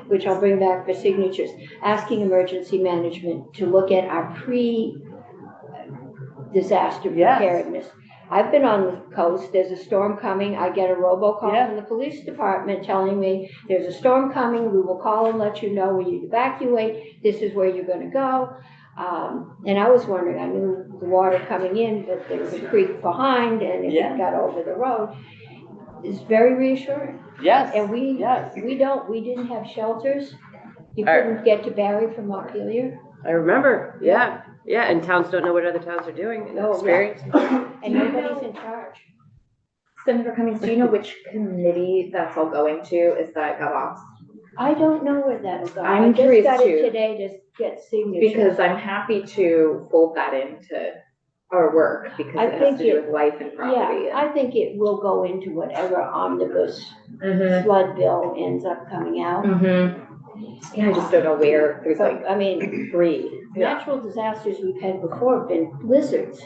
which I'll bring back for signatures, asking emergency management to look at our pre-disaster preparedness. I've been on the coast, there's a storm coming, I get a robocall from the police department telling me there's a storm coming, we will call and let you know when you evacuate, this is where you're gonna go. And I was wondering, I knew the water coming in, but there was a creek behind and if it got over the road. It's very reassuring. Yes. And we didn't have shelters. You couldn't get to Barry from Montpelier. I remember, and towns don't know what other towns are doing. And nobody's in charge. Senator Cummings, do you know which committee that's all going to? Is that GovOps? I don't know where that'll go. I'm I just curious got too. it today to get signatures. Because I'm happy to fold that into our work because it has to do with life and property. Yeah, I think it will go into whatever omnibus flood bill ends up coming out. Yeah, I just don't know where. There's like, I mean, 3. natural disasters we've had before have been blizzards.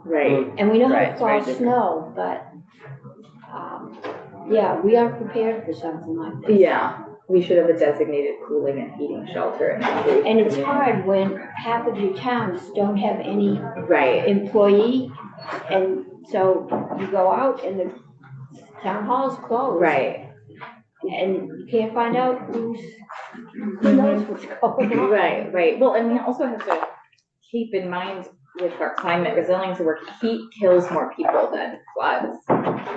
Right. And we know how to plow snow, but yeah, we aren't prepared for something like this. Yeah, we should have a designated cooling and heating shelter. And it's hard when half of your towns don't have any Right. employee, and so you go out and the town hall's closed. Right. And you can't find out who knows what's going on. Right. Well, and we also have to keep in mind with our climate resiliency work, heat kills more people than floods.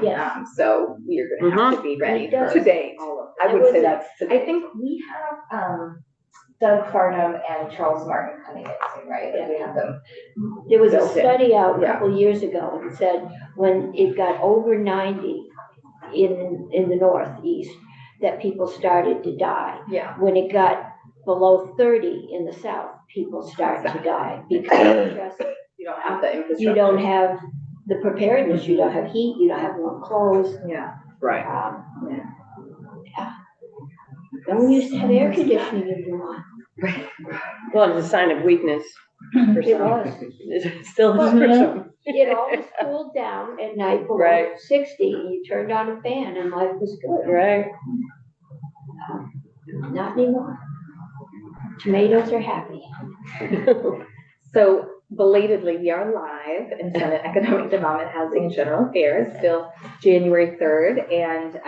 Yeah. So we're going to have to be ready for today. all of I would say that's I think we have Doug Farnham and Charles Martin coming in soon, right? And we have them. There was a built in. study out a couple of years ago that said when it got over 90 in the Northeast, that people started to die. Yeah. When it got below 30 in the South, people start to die because just, You don't have the infrastructure. you don't have the preparedness, you don't have heat, you don't have warm clothes. Yeah. Right. And we used to have air conditioning in Vermont. Well, it's a sign of weakness for It some. was. It still is for some. It always cooled down at night below Right. 60, and you turned on a fan and life was good. Right. Not anymore. Tomatoes are happy. So belatedly, we are live in Senate Economic Development, Housing and General Affairs, still January 3rd. And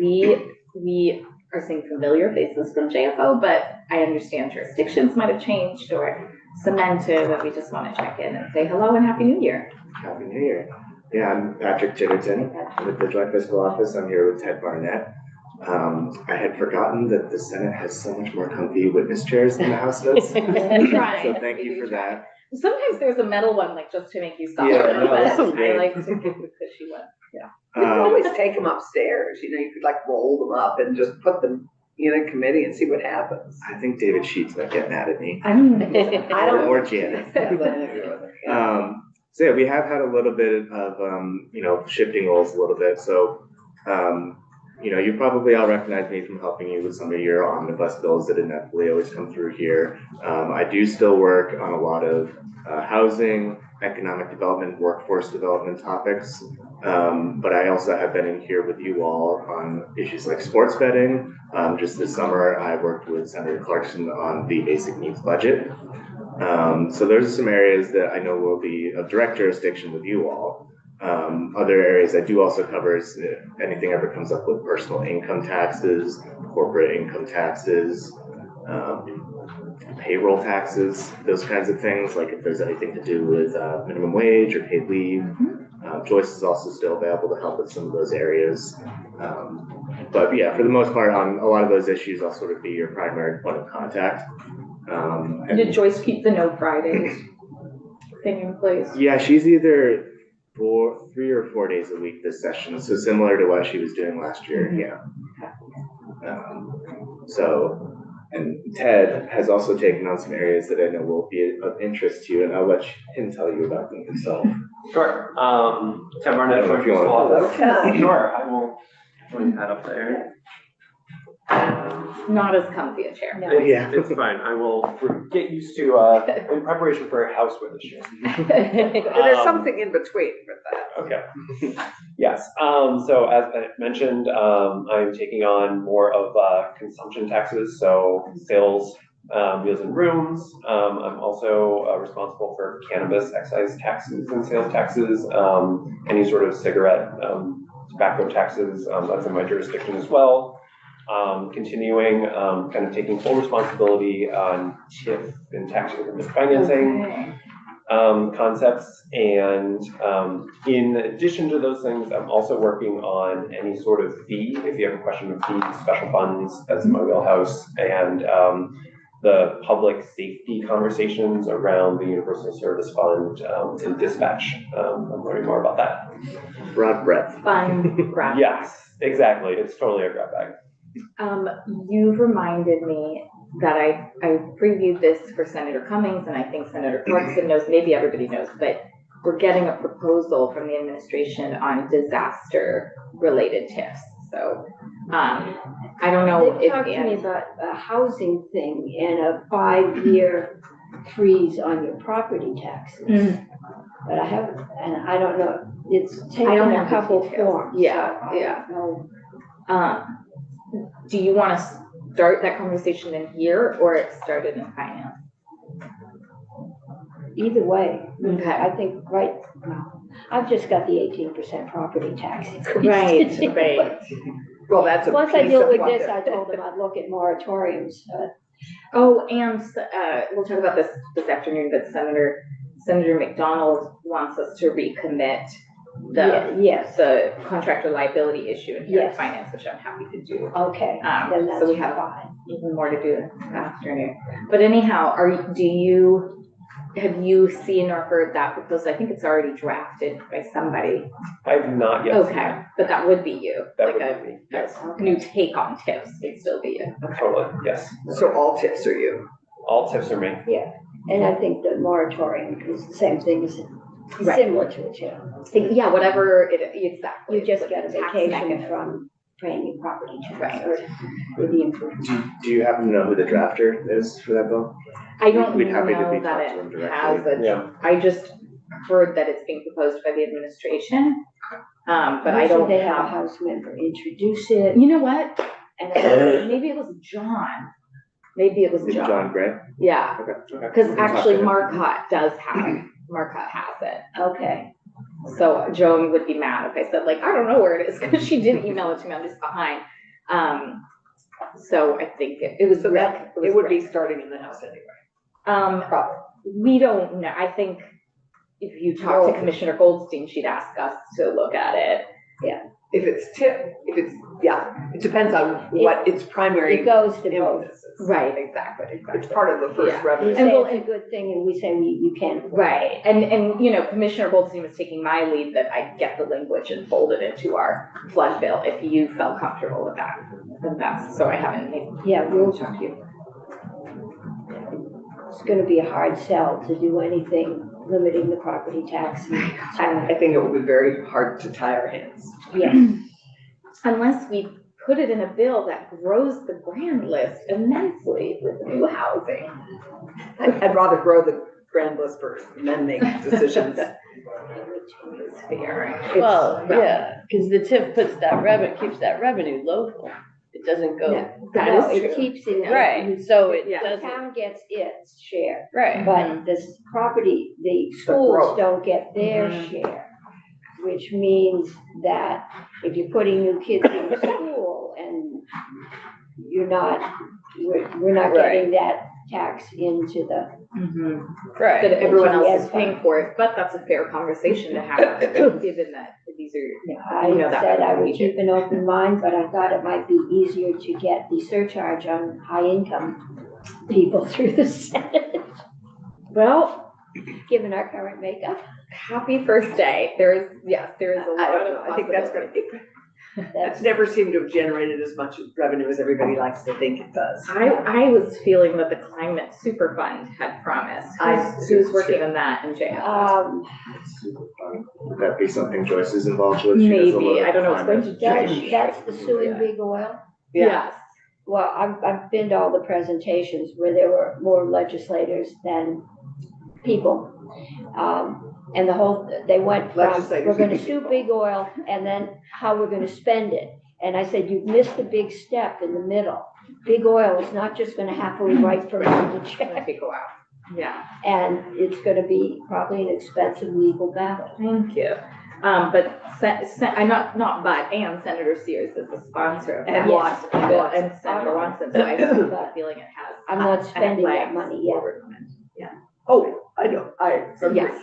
we are seeing familiar faces from JFO, but I understand jurisdictions might have changed or cemented, and we just want to check in and say hello and Happy New Year. Happy New Year. Yeah, I'm Patrick Titterton with the Joint Fiscal Office. I'm here with Ted Barnett. I had forgotten that the Senate has so much more comfy witness chairs than the House does. So thank you for that. Sometimes there's a metal one, like just to make you stop. Yeah, a little no, bit. that's so I great. like to get the cushy one. You can always take them upstairs, you could like roll them up and just put them in a committee and see what happens. I think David Sheets might get mad at me. I mean, I don't. Or Janet. So yeah, we have had a little bit of, shifting roles a little bit. So, you probably all recognize me from helping you with some of your omnibus bills that inevitably always come through here. I do still work on a lot of housing, economic development, workforce development topics. But I also have been in here with you all on issues like sports betting. Just this summer, I worked with Senator Clarkson on the basic needs budget. So there's some areas that I know will be of direct jurisdiction with you all. Other areas I do also cover is anything ever comes up with personal income taxes, corporate income taxes, payroll taxes, those kinds of things. Like if there's anything to do with minimum wage or paid leave. Joyce is also still available to help with some of those areas. But yeah, for the most part, on a lot of those issues, I'll sort of be your primary point of contact. did Joyce keep the No Fridays thing in place? Yeah, she's either 3 or 4 days a week this session, so similar to what she was doing last year. Yeah. And Ted has also taken on some areas that I know will be of interest to you, and I'll let him tell you about them himself. Sure. Ted Barnett, if you want. Sure, I will join that up there. not as comfy a chair. No. Yeah. It's fine. I will get used to, in preparation for a house with a chair. There's Um, something in between with that. Okay. Yes, so as I mentioned, I'm taking on more of consumption taxes, so sales, meals and rooms. I'm also responsible for cannabis excise taxes and sales taxes, any sort of cigarette, tobacco taxes, that's in my jurisdiction as well. Continuing, kind of taking full responsibility on TIF and tax increment financing. Okay. Concepts, and in addition to those things, I'm also working on any sort of fee. If you have a question of fees, special funds, that's my wheelhouse, and the public safety conversations around the Universal Service Fund and dispatch. I'm learning more about that. Broad breadth. Fun graph. Yes, exactly. It's totally a grab bag. You reminded me that I previewed this for Senator Cummings, and I think Senator Clarkson knows, maybe everybody knows, but we're getting a proposal from the administration on disaster-related TIFs. So, I don't know They if talked to me Ann, about a housing thing and a 5-year freeze on your property taxes. Mm. But I haven't, and I don't know, it's I taken don't a have the couple details. forms. Yeah, so I yeah. don't know. do you want to start that conversation in here or it started in finance? Either way, Okay. I think, right, well, I've just got the 18% property tax increase. Right. Well, that's a Once I piece deal of with what this, they're- I told them I'd look at moratoriums. Oh, and we'll talk about this afternoon, but Senator McDonald wants us to recommit Yes, the contractor liability issue in here in Yes. finance, which I'm happy to do. okay, then that's So we have fine. even more to do this afternoon. But anyhow, have you seen or heard that proposal? I think it's already drafted by somebody. I've not yet seen Okay, it. but that would be you, That like would a be me, yes, new take on tips, it'd still be you. totally, yes. So all tips are you. All tips are me. And I think the moratorium is the same thing as, Right. similar to it, too. Yeah, whatever exactly. You just Like get a tax vacation mechanism. from paying your property tax Right. or with the improvement. Do you happen to know who the drafter is for that bill? I don't We'd happy to know be that talked to them it directly. has a, Yeah. I just heard that it's being proposed by the administration. But I Usually don't they have a have, house member introduce it, you know what? and Maybe it was John. Maybe it was Is it John. John Gray? Yeah, Okay. because We can talk actually to him. Marcotte has it. okay. So Joan would be mad if I said like, I don't know where it is, because she did email it to me, I'm just behind. So I think it was So Rick. it would be starting in the house anyway. Probably. We don't know, I think if you talk to No. Commissioner Goldstein, she'd ask us to look at it. If it's tip, it depends on what its primary It goes to both. emphasis is. Right, exactly, It's exactly. part of the first Yeah. You revenue. say And we'll- it's a good thing, and we say you can't. afford it. Right, and you know, Commissioner Goldstein was taking my lead that I get the language and fold it into our flood bill, if you felt comfortable with that. Then that's, so I haven't made, Yeah, we'll talk to you. it's gonna be a hard sell to do anything limiting the property tax. I think it will be very hard to tie our hands. Yeah, Unless we put it in a bill that grows the grand list immensely with new housing. I'd rather grow the grand list first and then make decisions. It's fair. Well, yeah, because the TIF puts that revenue, keeps that revenue local. It doesn't go, That no, is it true. keeps it. right, so it Yeah. The doesn't, town gets its share, right. but this property, the schools growth. don't get their Mhm. share. Which means that if you're putting new kids in school and we're not getting that tax into the, Mhm. Right. That everyone else Yes, is paying for it, but that's a fair conversation to have, given that these are, I You know that said I better than would we do. keep an open mind, but I thought it might be easier to get the surcharge on high income people through the Senate, well, given our current makeup. happy first day. There is a lot I don't of know, I think that's possibility. that's never seemed to have generated as much revenue as everybody likes to think it does. I was feeling that the climate super fund had promised. Who's working on that in JF? It's super fun. Would that be something Joyce is involved with? She does a lot Maybe, of I don't know, it's going climate to That's, change. that's the suing big oil. Yes, well, I've been to all the presentations where there were more legislators than people. And they went from, Legislators. we're gonna sue big oil, and then how we're gonna spend it. And I said, you've missed a big step in the middle. Big oil is not just gonna happily write for me the check, Go out. Yeah, and it's gonna be probably an expensive legal battle. thank you. And Senator Sears is the sponsor of that. And Watson, Yes. and Senator Watson, so I have a feeling it has. I'm not spending that legs money yet. forward on it. Oh, I know, Yes.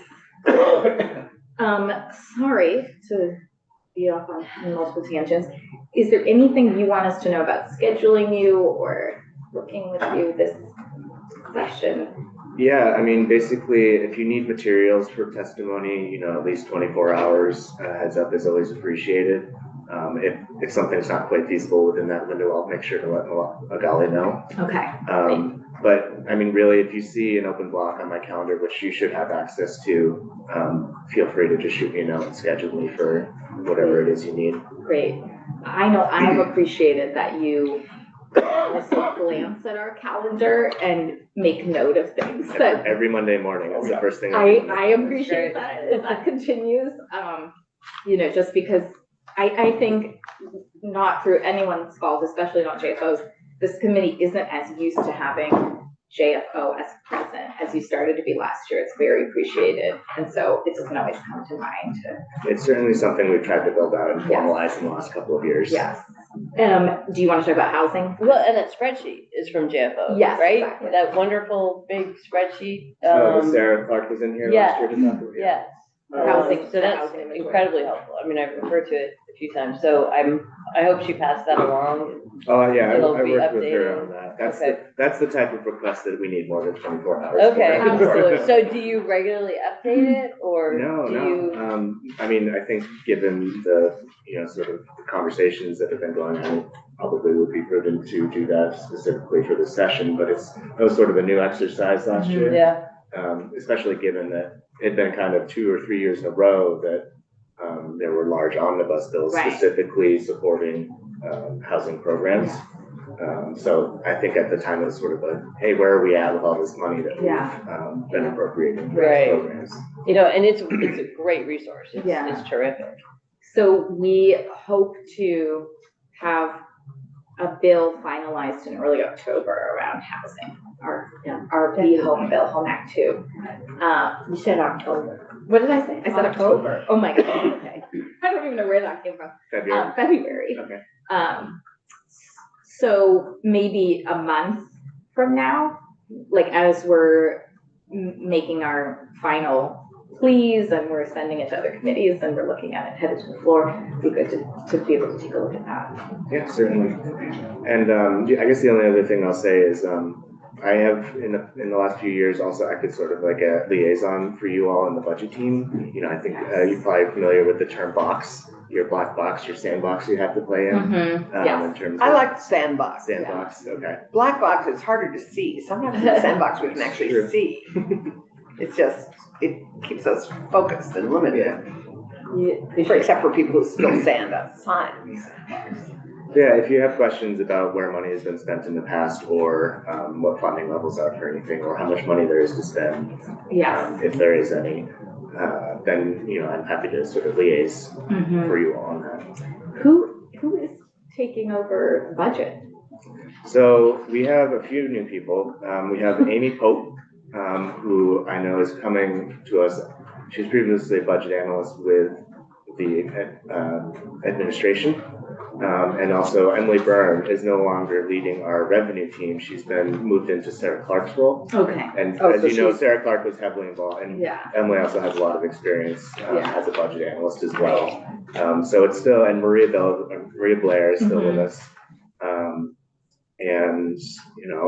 Sorry to be off on multiple tangents. Is there anything you want us to know about scheduling you or working with you this session? Yeah, I mean, basically, if you need materials for testimony, at least 24 hours, heads up is always appreciated. If something's not quite feasible within that window, I'll make sure to let Magali know. Okay. But I mean, really, if you see an open block on my calendar, which you should have access to, feel free to just shoot me a note and schedule me for whatever it is you need. Great. I know I have appreciated that you also glance at our calendar and make note of things that Every Monday morning, it's the first thing. I appreciate that, if that continues, just because I think not through anyone's fault, especially not JFO's, this committee isn't as used to having JFO as present as you started to be last year. It's very appreciated. And so it doesn't always come to mind to, It's certainly something we've tried to build out and formalize in the last couple of years. yes. Do you want to talk about housing? Well, and that spreadsheet is from JFO, Yes, right? exactly. That wonderful big spreadsheet. Sarah Clark was in here yeah, last year to talk about it. Yes. Housing, So the that's housing inventory. incredibly helpful. I mean, I've referred to it a few times, so I hope she passed that along. Oh, yeah, I It'll worked be with her updated. on that. Okay. That's the type of request that we need more than 24 hours. Okay, for. Absolutely. so do you regularly update it, or No, do no. you? I mean, I think given the, sort of conversations that have been going on, it probably would be prudent to do that specifically for this session, but it was sort of a new exercise last year. Yeah, Especially given that it had been kind of 2 or 3 years in a row that there were large omnibus bills Right. specifically supporting housing programs. So I think at the time it was sort of hey, where are we at with all this money that we've been appropriating for Right. these programs? and it's a great resource. Yeah. It's terrific. So we hope to have a bill finalized in early October around housing, our Be Home Bill, Home Act 2. You said October. What did I say? I said October. Oh my God, okay. I don't even know where that came from. February. February. Okay. So maybe a month from now, like as we're making our final pleas and we're sending it to other committees and we're looking at it headed to the floor, it'd be good to be able to take a look at that. Yeah, certainly. And I guess the only other thing I'll say is I have in the last few years also acted sort of like a liaison for you all in the budget team. I think you're probably familiar with the term box, your black box, your sandbox you have to play in. In terms I of like sandbox. sandbox. Okay. Black box is harder to see. Sometimes in the sandbox we can actually True. see. It's just, it keeps us focused and limited. Except for people who spill sand outside. Yeah, if you have questions about where money has been spent in the past or what funding levels are for anything or how much money there is to spend, if there is any, then, I'm happy to sort of liaise for you all on that. Who is taking over budget? So we have a few new people. We have Amy Pope, who I know is coming to us. She's previously a budget analyst with the administration. And also Emily Byrne is no longer leading our revenue team. She's been moved into Sarah Clark's role. Okay. And Oh, as so you know, she's- Sarah Clark was heavily involved, and Emily also has a lot of experience as a budget analyst as well. So it's still, and Maria Blair is still with us. And,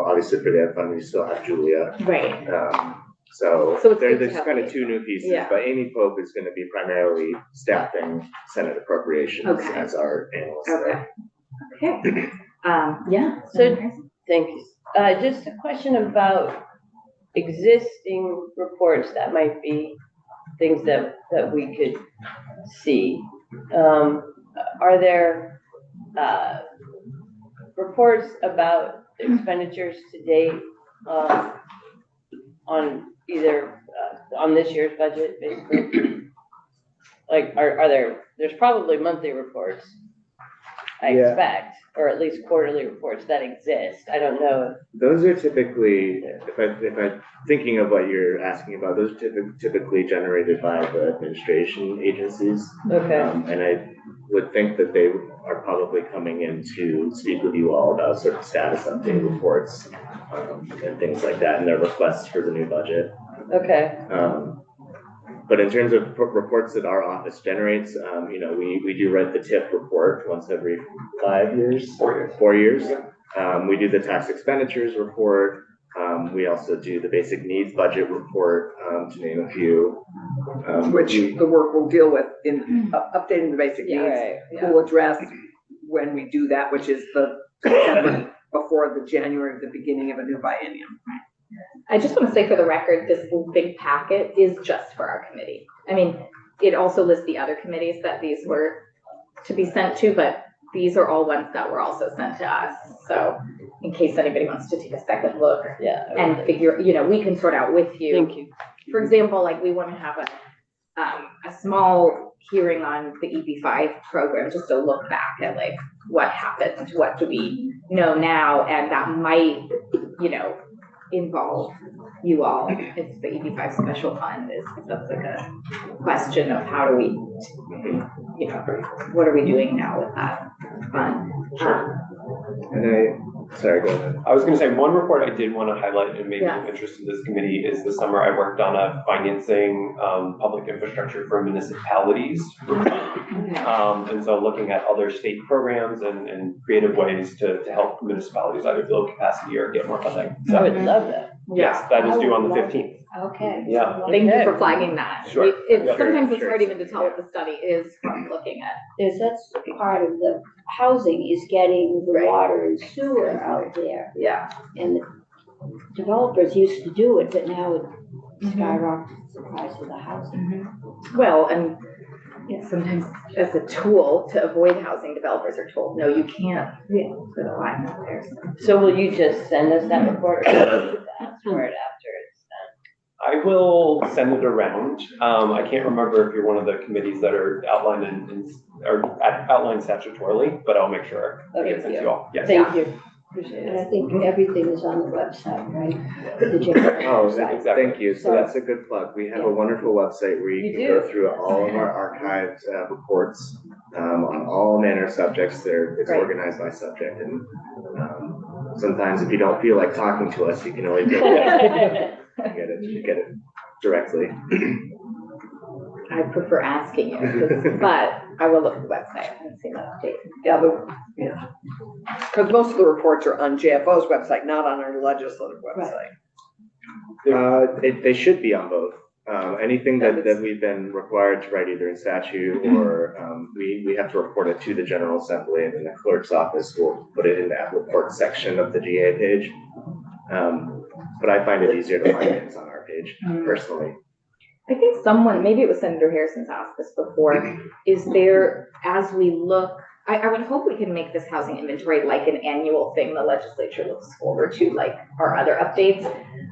obviously for the fund, we still have Julia. Right. So So it's good to there's have kind of these. 2 new pieces, Yeah. but Amy Pope is going to be primarily staffing Senate appropriations Okay. as our analyst. Okay. Okay. So- Thank you. Just a question about existing reports that might be things that we could see. Are there reports about expenditures to date, on either, on this year's budget, basically? Like, are there's probably monthly reports, I Yeah. expect, or at least quarterly reports that exist. I don't know. Those are typically, if I'm thinking of what you're asking about, those are typically generated by the administration agencies. Okay. And I would think that they are probably coming in to speak with you all about sort of status update reports, and things like that, and their requests for the new budget. Okay. But in terms of reports that our office generates, we do write the TIF report once every 5 years. 4 years. 4 years. We do the tax expenditures report. We also do the basic needs budget report, to name a few. Which the work will deal with in updating the basic needs. Right. We'll address when we do that, which is the September before the January, the beginning of a new biennium. I just want to say for the record, this big packet is just for our committee. I mean, it also lists the other committees that these were to be sent to, but these are all ones that were also sent to us. So in case anybody wants to take a second look Yeah. and figure, we can sort out with you. Thank you. For example, like we want to have a small hearing on the EB5 program, just to look back at like what happened, what do we know now, and that might, involve you all. It's the EB5 special fund that's like a question of how do we, what are we doing now with that fund? Sure. Sorry, go ahead. I was gonna say, one report I did want to highlight and maybe Yeah. of interest to this committee is this summer I worked on a financing, public infrastructure for municipalities. And so looking at other state programs and creative ways to help municipalities either build capacity or get more funding. I So, would love that. yes, that is due on the I would love 15th. Okay. Yeah. Thank you Okay. for flagging that. Sure. Yeah, Sometimes it's sure. hard even to tell what the study is from looking at. That's part of the housing is getting the Right. water and sewer out there. Yeah. And the developers used to do it, but now it Mhm. skyrockets the price of the housing. Well, and sometimes as a tool to avoid housing, developers are told, no, you can't put a line out there. So will you just send us that report or ask for it after it's I will send it around. I can't remember if you're one of the committees that are outlined outlined statutorily, but I'll make sure it Okay. gets sent to you all. done? Yes. Thank you. Appreciate And it. I think everything is on the website, right? The general Oh, website. Exactly. thank you. So that's a good plug. We have a wonderful website where you You can go do. through all of our archived reports on all manner of subjects. It's Right. organized by subject, and sometimes if you don't feel like talking to us, you can always go get it directly. I prefer asking you, but I will look at the website. I haven't seen that update. Because most of the reports are on JFO's website, not on our legislative website. They should be on both. Anything that we've been required to write either in statute or we have to report it to the General Assembly, and then the clerk's office will put it in that report section of the GA page. But I find it easier to find things on our page personally. I think someone, maybe it was Senator Harrison's asked this before, is there, as we look, I would hope we can make this housing inventory like an annual thing the legislature looks forward to, like our other updates.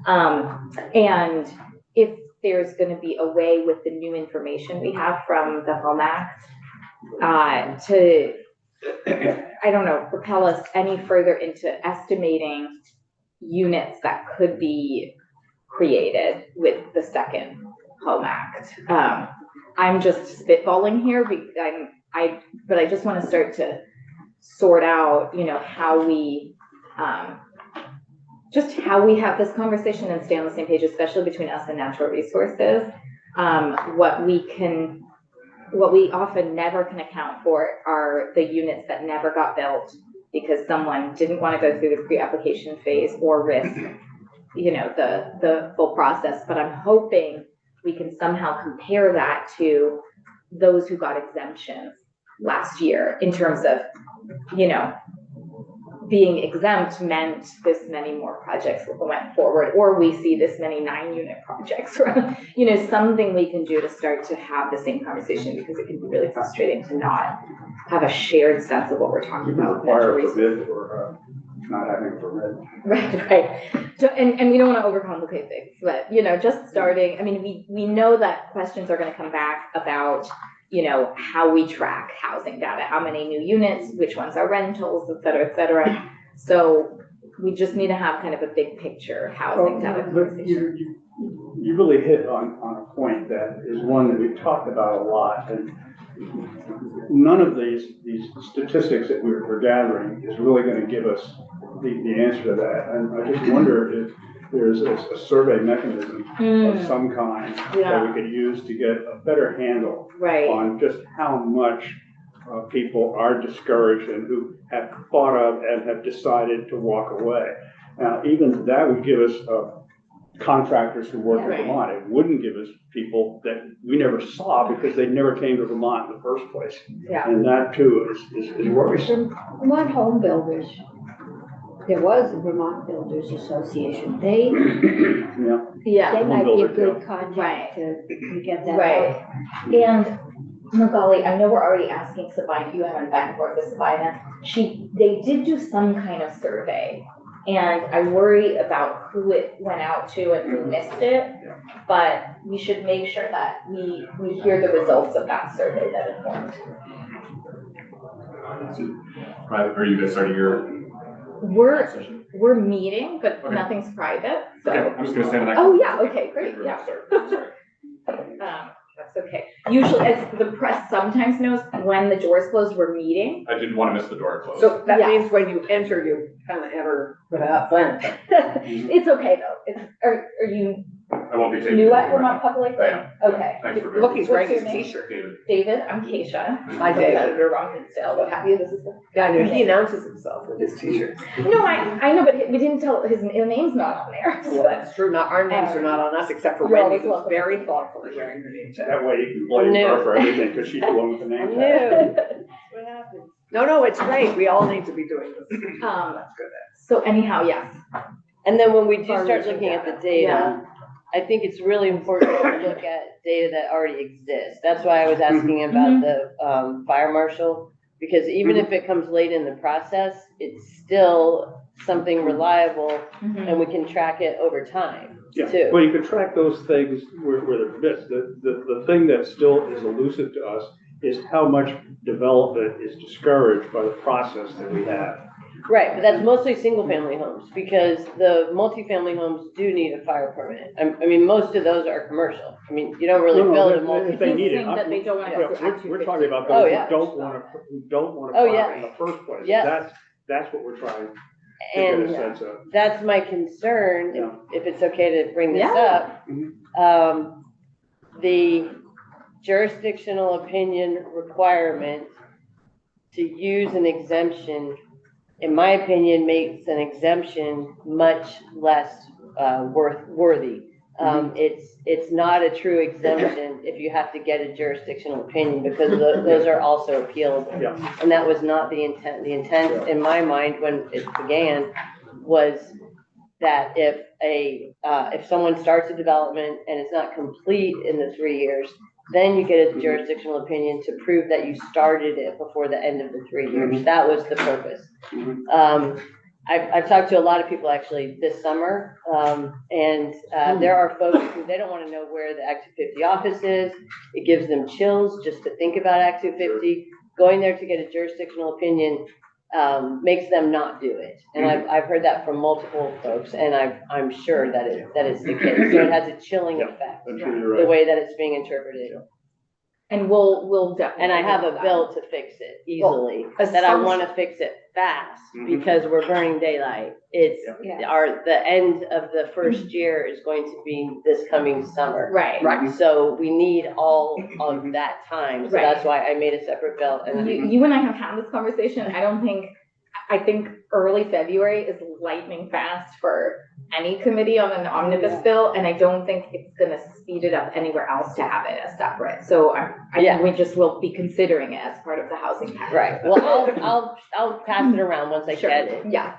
And if there's gonna be a way with the new information we have from the Home Act, to, I don't know, propel us any further into estimating units that could be created with the second Home Act. I'm just spitballing here, but I just want to start to sort out, how we, just how we have this conversation and stay on the same page, especially between us and natural resources. What we often never can account for are the units that never got built because someone didn't want to go through the pre-application phase or risk, the full process. But I'm hoping we can somehow compare that to those who got exemptions last year in terms of, being exempt meant this many more projects went forward, or we see this many 9-unit projects, something we can do to start to have the same conversation, because it can be really frustrating to not have a shared sense of what we're talking about. Require a permit or not having a permit. Right. So, and we don't want to overcomplicate things, but, just starting, I mean, we know that questions are going to come back about, how we track housing data, how many new units, which ones are rentals, et cetera, et cetera. So we just need to have kind of a big picture housing data But conversation. you really hit on a point that is one that we've talked about a lot, and none of these statistics that we're gathering is really going to give us the answer to that. And I just wonder if there's a survey mechanism of some kind that we could use to get a better handle Right. on just how much people are discouraged and who have thought of and have decided to walk away. Now, even that would give us contractors who work in Right. Vermont. It wouldn't give us people that we never saw because they never came to Vermont in the first place. Yeah. And that too is worrisome. Vermont Home Builders, there was the Vermont Builders Association, they Yeah. Yeah. might be a builder, good Right. contact to get that out. Right. And Magali, I know we're already asking Sabina, you haven't back and forth with Sabina. They did do some kind of survey, and I worry about who it went out to and who missed it. But we should make sure that we hear the results of that survey that informed. Are you guys starting your session? We're meeting, but Okay. nothing's private, so. Okay, I'm just gonna stand in that. Oh, yeah, okay, great, yeah. Sorry. That's okay. Usually, as the press sometimes knows, when the doors close, we're meeting. I didn't want to miss the door closed. So that Yeah. means when you enter, you kind of enter without fun. It's okay, though. Are you I won't be taking. new at Vermont Public? I am. Okay. Thanks for. Look, he's wearing What's his your name? t-shirt. David. David, I'm Keisha. Hi, David. Senator Rockinsdale, what have you, this is. Yeah, I know, he announces himself with his t-shirt. No, I know, but we didn't tell, his name's not on there. Well, that's true, not, our names are not on us, except for You're Wendy, always who's welcome. very thoughtfully wearing her name tag. That way you can blame her for everything because she's the one with the name tag. What happened? No, it's great, we all need to be doing this. Um, That's good. So anyhow, yes. And then when we do start Farmers looking at the data. data, I think it's really important to look at data that already exists. That's why I was asking about the fire marshal, because even if it comes late in the process, it's still something reliable and we can track it over time Yeah, too. well, you can track those things where they're missed. The thing that still is elusive to us is how much development is discouraged by the process that we have. Right, but that's mostly single-family homes, because the multifamily homes do need a fire permit. I mean, most of those are commercial. I mean, you don't really No, build a if multi. they need it. He's saying that they don't want to Yeah, go through Act we're talking about Oh, those yeah. who don't want to Oh, fire yeah. in the first place. Yeah. That's what we're trying to get a And sense of. that's my concern, Yeah. if it's okay to bring this Yeah. up. The jurisdictional opinion requirement to use an exemption, in my opinion, makes an exemption much less worthy. It's not a true exemption if you have to get a jurisdictional opinion, because those are also appealable. Yeah. And that was not the intent. The intent, in my mind, when it began, was that if someone starts a development and it's not complete in the 3 years, then you get a jurisdictional opinion to prove that you started it before the end of the 3 years. That was the purpose. I've talked to a lot of people actually this summer, and there are folks who, they don't want to know where the Act 250 office is. It gives them chills just to think about Act 250. Going there to get a jurisdictional opinion makes them not do it. And I've heard that from multiple folks, and I'm sure that is the case. So it has a chilling effect, I'm sure you're the right. way that it's being interpreted. And we'll definitely. And I have do a that. bill to fix it easily, Well, that I want to fix it fast, Mhm. because we're burning daylight. It's, Yeah. the end of the first year is going to be this coming summer. Right. Right. So we need all of that time, so Right. that's why I made a separate bill, and You and I have had this conversation. I think early February is lightning fast for any committee on an omnibus bill, and I don't think it's gonna speed it up anywhere else to have it as separate. So I Yeah. think we just will be considering it as part of the housing package. Right, well, I'll pass it around once I Sure. get it. Yeah,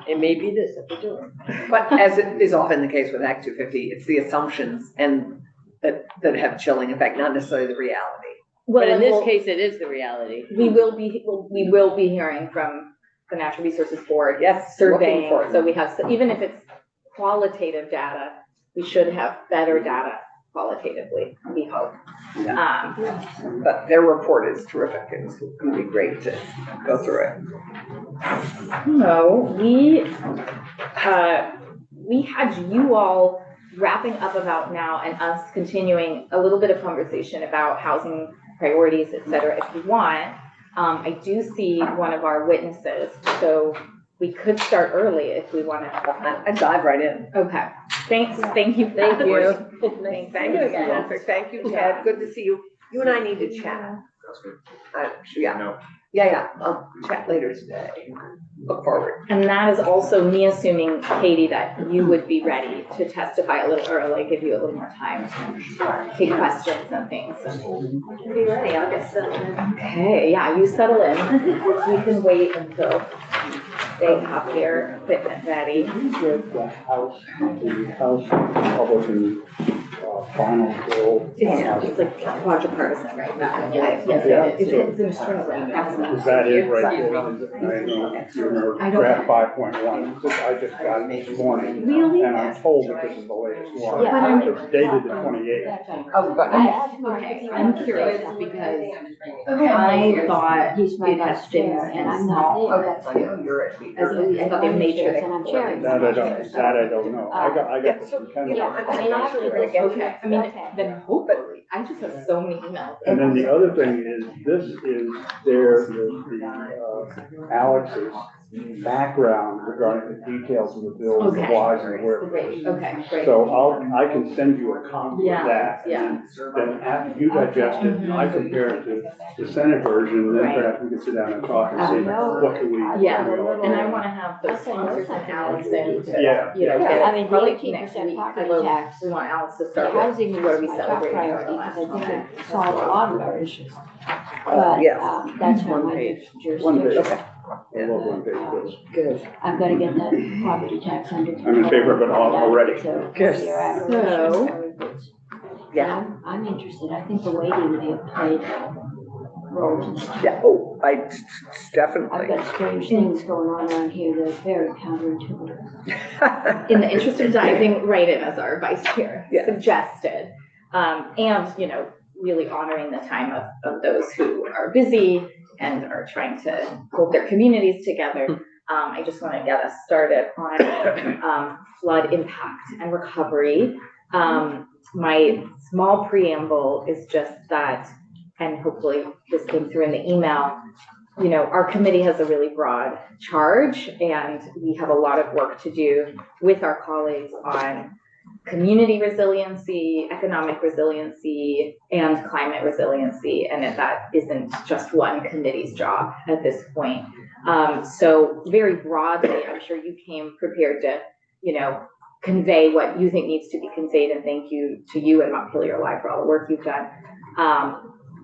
It may be this if we do it. But as it is often the case with Act 250, it's the assumptions and that have chilling effect, not necessarily the reality. well, But in and this we'll- case, it is the reality. we will be hearing from the Natural Resources Board. Yes, Surveying, looking for it. so we have, even if it's qualitative data, we should have better data qualitatively, we hope. But their report is terrific. It's going to be great to go through it. So we had you all wrapping up about now and us continuing a little bit of conversation about housing priorities, et cetera, if you want. I do see one of our witnesses, so we could start early if we want to. I dive right in. Okay, thanks, thank you. Thank you. Thanks. Thank you, Patrick. Thank you, Ted. Good to see you. You and I need to chat. Yeah, I'll chat later today. Look forward. And that is also me assuming, Katie, that you would be ready to testify a little early, give you a little more time to take questions and things. Be ready, I'll get settled in. Okay, yeah, you settle in. You can wait until they have their equipment ready. The House Republican final bill. It's like quadripartisan right now. Yes, Yeah. it's in Australia. Is that it right there? I don't know if you remember draft 5.1. I just got it this morning. Really? And I'm told that this is the latest one. Yeah. It's dated the 28th. Oh, but Okay, I'm curious because I thought He's my it vice has been chair, and I'm in not small. there. I know you're at. I thought they made sure they. And I'm chairing. That I don't know. I got this from Ken. Okay, I mean, then hopefully, I just have so many emails. And then the other thing is, this is Alex's background regarding the details of the bill, the Okay. whys and where. Great, okay, great. So I can send you a copy Yeah, of that. yeah. And then after you digest it, I compare it to the Senate version, and then Right. perhaps we can sit down and talk and see what can we. Yeah, and I wanna have the sponsors and Allison to, Yeah. you know, I get mean, probably the next 18% week. I property love- tax. We want Alice to The start with. housing What are is we my top celebrating priority, our because I last think month? it solved a lot of our issues. But, Yes. that's not my One page. jurisdiction. I love one-page bills. Good. I've gotta get that property tax under control. I'm in favor of it already. So, Good. you're at So- Yeah. I'm interested, I think the waiting may have played a role in this. Yeah, oh, I've definitely. got strange things going on around here that are very counterintuitive. In the interest of diving right in, as our vice chair Yeah. suggested, and, you know, really honoring the time of those who are busy and are trying to hold their communities together, I just want to get us started on flood impact and recovery. My small preamble is just that, and hopefully this came through in the email, you know, our committee has a really broad charge, and we have a lot of work to do with our colleagues on community resiliency, economic resiliency, and climate resiliency, and that isn't just one committee's job at this point. So very broadly, I'm sure you came prepared to, you know, convey what you think needs to be conveyed, and thank you to you and Montpelier Live for all the work you've done.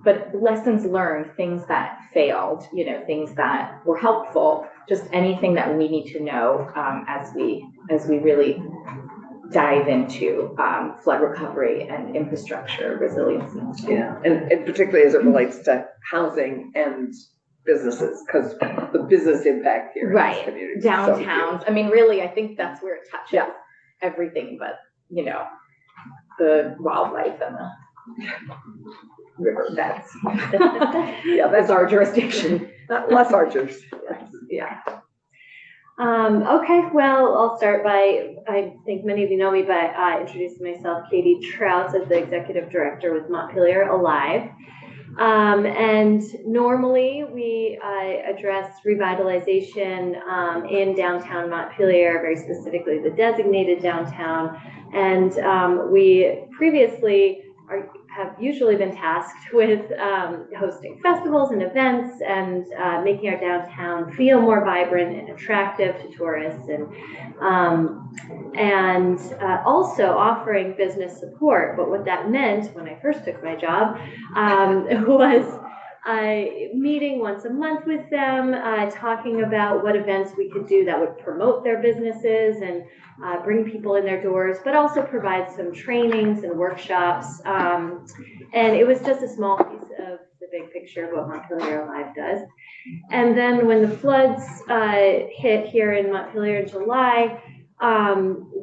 But lessons learned, things that failed, you know, things that were helpful, just anything that we need to know as we really dive into flood recovery and infrastructure resiliency. Yeah, and particularly as it relates to housing and businesses, because the business impact here in this Right, community is so downtowns, I mean, really, I think that's where it touches Yeah. everything, but, you know, the wildlife and the river beds. Yeah, That's our jurisdiction. less arduous. Yeah. Okay, well, I'll start by, I think many of you know me, but introducing myself, Katie Trouts, as the Executive Director with Montpelier Alive. And normally we address revitalization in downtown Montpelier, very specifically the designated downtown. And we previously have usually been tasked with hosting festivals and events and making our downtown feel more vibrant and attractive to tourists, and also offering business support. But what that meant when I first took my job was meeting once a month with them, talking about what events we could do that would promote their businesses and bring people in their doors, but also provide some trainings and workshops. And it was just a small piece of the big picture of what Montpelier Alive does. And then when the floods hit here in Montpelier in July,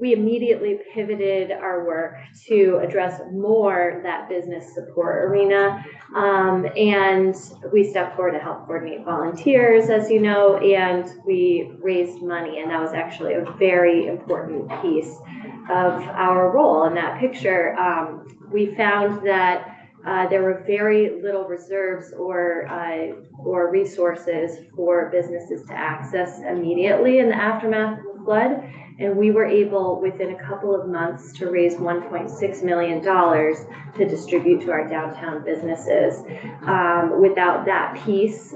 we immediately pivoted our work to address more that business support arena. And we stepped forward to help coordinate volunteers, as you know, and we raised money. And that was actually a very important piece of our role in that picture. We found that there were very little reserves or resources for businesses to access immediately in the aftermath of the flood. And we were able, within a couple of months, to raise $1.6 million to distribute to our downtown businesses. Without that piece,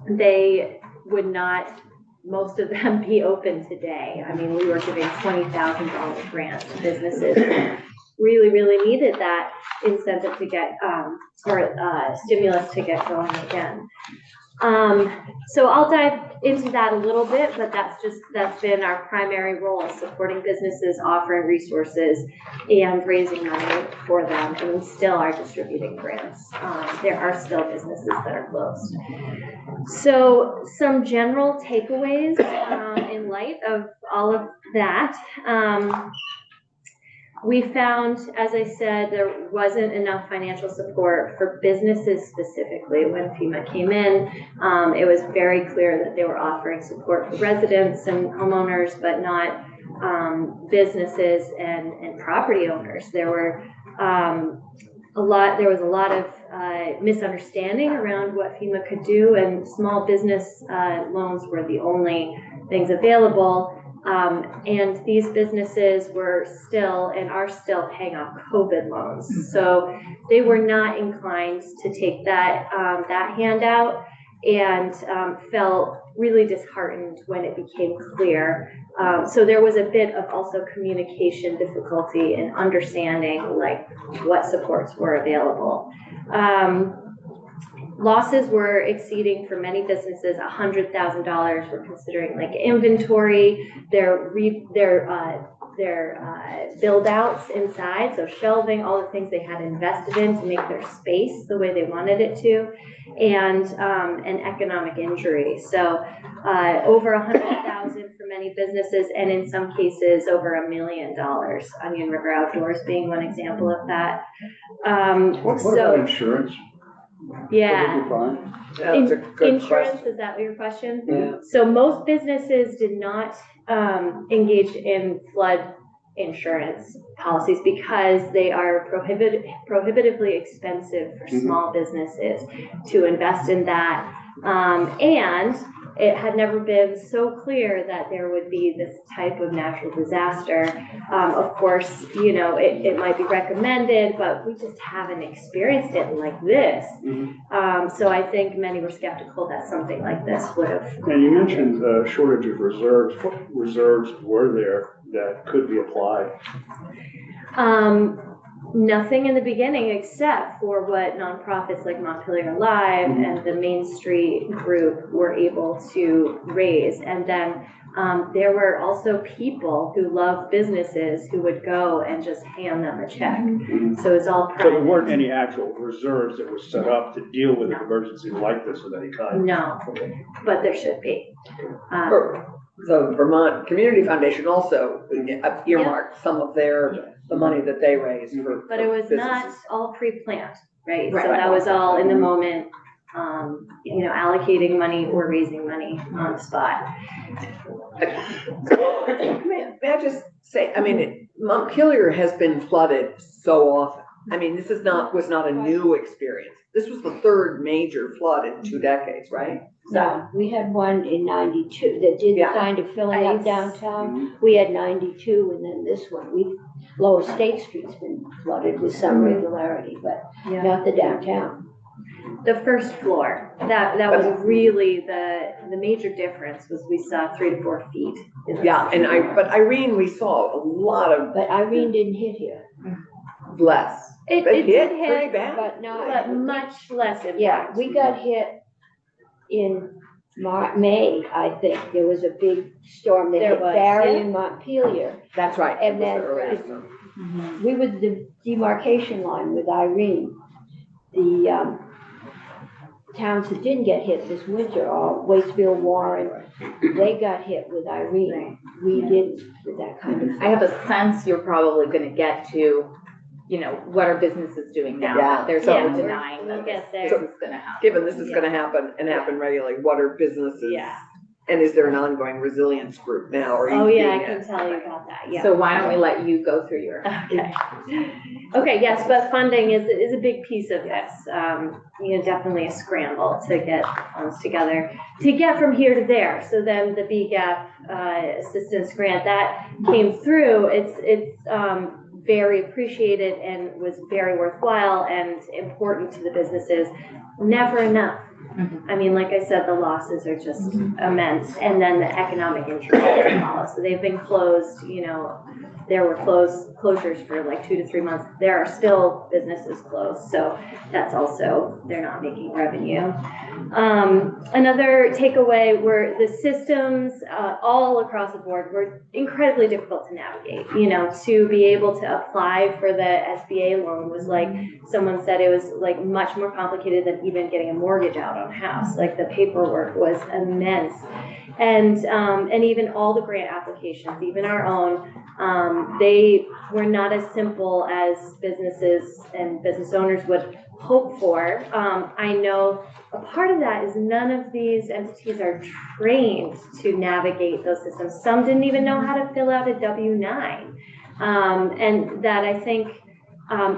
they would not, most of them, be open today. I mean, we were giving $20,000 grants to businesses who really needed that incentive to get, or stimulus to get going again. So I'll dive into that a little bit, but that's been our primary role, supporting businesses, offering resources, and raising money for them. And we still are distributing grants. There are still businesses that are closed. So some general takeaways in light of all of that. We found, as I said, there wasn't enough financial support for businesses specifically when FEMA came in. It was very clear that they were offering support for residents and homeowners, but not businesses and property owners. There was a lot of misunderstanding around what FEMA could do, and small business loans were the only things available. And these businesses were still and are still paying off COVID loans. So they were not inclined to take that handout, and felt really disheartened when it became clear. So there was a bit of also communication difficulty in understanding like what supports were available. Losses were exceeding for many businesses $100,000. We're considering like inventory, their build outs inside, so shelving, all the things they had invested in to make their space the way they wanted it to, and an economic injury. So over $100,000 for many businesses, and in some cases over $1 million. Onion River Outdoors being one example of that. What about insurance? Yeah. That's a good Insurance, question. is that your question? Yeah. So most businesses did not engage in flood insurance policies because they are prohibitively expensive for small businesses to invest in that. And it had never been so clear that there would be this type of natural disaster. Of course, you know, it might be recommended, but we just haven't experienced it like this. So I think many were skeptical that something like this would have. And you mentioned a shortage of reserves. What reserves were there that could be applied? Nothing in the beginning except for what nonprofits like Montpelier Alive and the Main Street group were able to raise. And then there were also people who love businesses who would go and just hand them a check. So it's all private. So there weren't any actual reserves that were set up to deal with an emergency like this of any kind? No, but there should be. The Vermont Community Foundation also earmarked some of the money that they raised for. But it was businesses. not all pre-planned, right? Right. So that was all in the moment, you know, allocating money or raising money on the spot. May I just say, I mean, Montpelier has been flooded so often. I mean, this was not a new experience. this was the third major flood in 2 decades, right? No, we had one in 92 that did Yeah. kind of fill in Yes. downtown. We had 92 and then this one. Lower State Street's been flooded with some Mhm. regularity, but Yeah. not the downtown. The first floor, that was really the major difference was we saw 3 to 4 feet. Yeah, but Irene, we saw a lot of But Irene didn't hit here, less. It It did hit pretty hit, bad. but not. but much less impact. Yeah, we got hit in May, I think. There was a big storm that There hit was, Barry yeah. and Montpelier. That's right. And It was the then earliest it- one. We were the demarcation line with Irene. The towns that didn't get hit this winter, all Waitsfield, Warren, they got hit with Irene. We didn't with that kind of. I have a sense you're probably gonna get to, what are businesses doing now? Yeah. There's So- no denying We'll that get this there. is gonna happen. Given this is gonna happen and happen regularly, what are businesses? Yeah. And is there an ongoing resilience group now? Or are you Oh, yeah, I being can tell you about that, yeah. So why don't we let you go through your. Okay. Okay, yes, but funding is a big piece of this. Definitely a scramble to get funds together, to get from here to there. So then the BGAP assistance grant that came through, it's very appreciated and was very worthwhile and important to the businesses. Never enough. I mean, like I said, the losses are just immense, and then the economic interest follow. So they've been closed, there were closures for like 2 to 3 months. There are still businesses closed, so that's also, they're not making revenue. Another takeaway were the systems all across the board were incredibly difficult to navigate. To be able to apply for the SBA loan was like, someone said it was like much more complicated than even getting a mortgage out on a house. Like the paperwork was immense. And even all the grant applications, even our own, they were not as simple as businesses and business owners would hope for. I know a part of that is none of these entities are trained to navigate those systems. Some didn't even know how to fill out a W-9. And that I think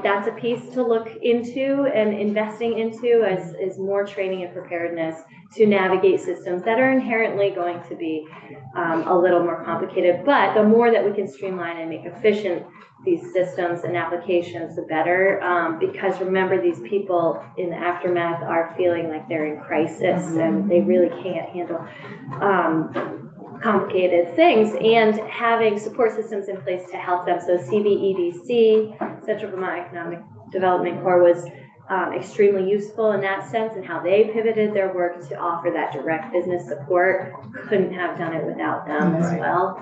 that's a piece to look into and investing into is more training and preparedness to navigate systems that are inherently going to be a little more complicated. But the more that we can streamline and make efficient these systems and applications, the better. Because remember, these people in the aftermath are feeling like they're in crisis and they really can't handle complicated things, and having support systems in place to help them. So CVEDC, Central Vermont Economic Development Corps, was extremely useful in that sense, and how they pivoted their work to offer that direct business support. Couldn't have done it without them as well.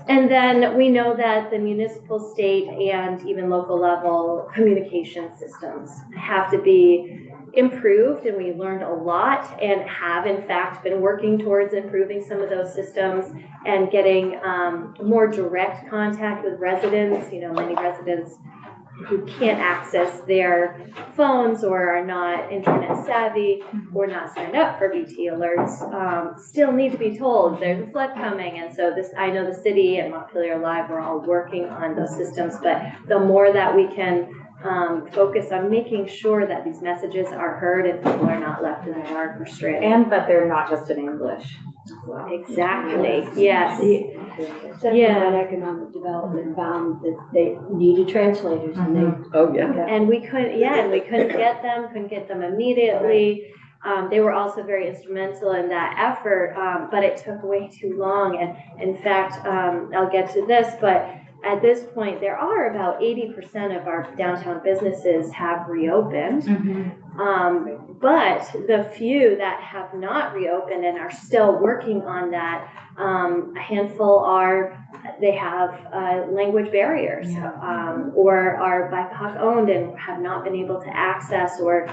And then we know that the municipal, state, and even local level communication systems have to be improved, and we learned a lot and have in fact been working towards improving some of those systems and getting more direct contact with residents. Many residents who can't access their phones or are not internet savvy or not signed up for VT alerts still need to be told there's a flood coming. And so I know the city and Montpelier Live are all working on those systems, but the more that we can focus on making sure that these messages are heard and people are not left in the dark or stranded. And that they're not just in English. Exactly, yes. Central Vermont Economic Development found that they needed translators and they. Oh, yeah. And we couldn't get them immediately. They were also very instrumental in that effort, but it took way too long. And in fact, I'll get to this, but at this point, there are about 80% of our downtown businesses have reopened. But the few that have not reopened and are still working on that, a handful they have language barriers, or are BIPOC owned and have not been able to access or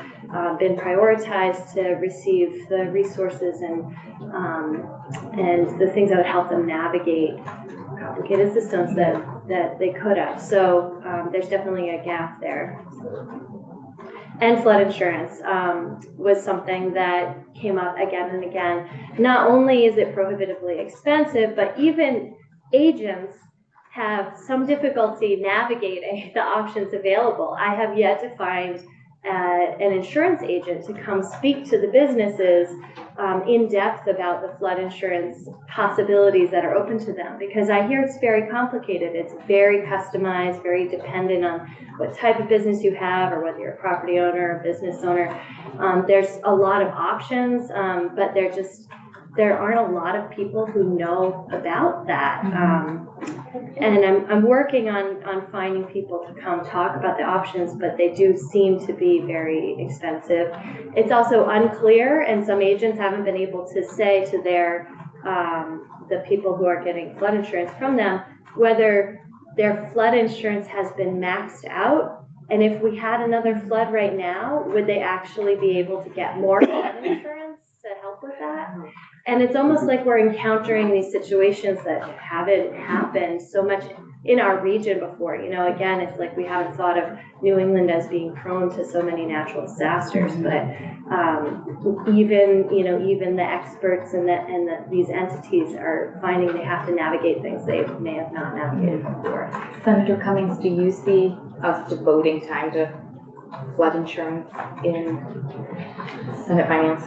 been prioritized to receive the resources and the things that would help them navigate complicated systems that they could have. So there's definitely a gap there. And flood insurance was something that came up again and again. Not only is it prohibitively expensive, but even agents have some difficulty navigating the options available. I have yet to find an insurance agent to come speak to the businesses in depth about the flood insurance possibilities that are open to them, because I hear it's very complicated. It's very customized, very dependent on what type of business you have or whether you're a property owner or business owner. There's a lot of options, but there aren't a lot of people who know about that. And I'm working on finding people to come talk about the options, but they do seem to be very expensive. It's also unclear, and some agents haven't been able to say to their the people who are getting flood insurance from them whether their flood insurance has been maxed out. And if we had another flood right now, would they actually be able to get more flood insurance to help with that? And it's almost like we're encountering these situations that haven't happened so much in our region before. You know, again, it's like we haven't thought of New England as being prone to so many natural disasters, but even the experts and these entities are finding they have to navigate things they may have not navigated before. Senator Cummings, do you see us devoting time to flood insurance in Senate Finance?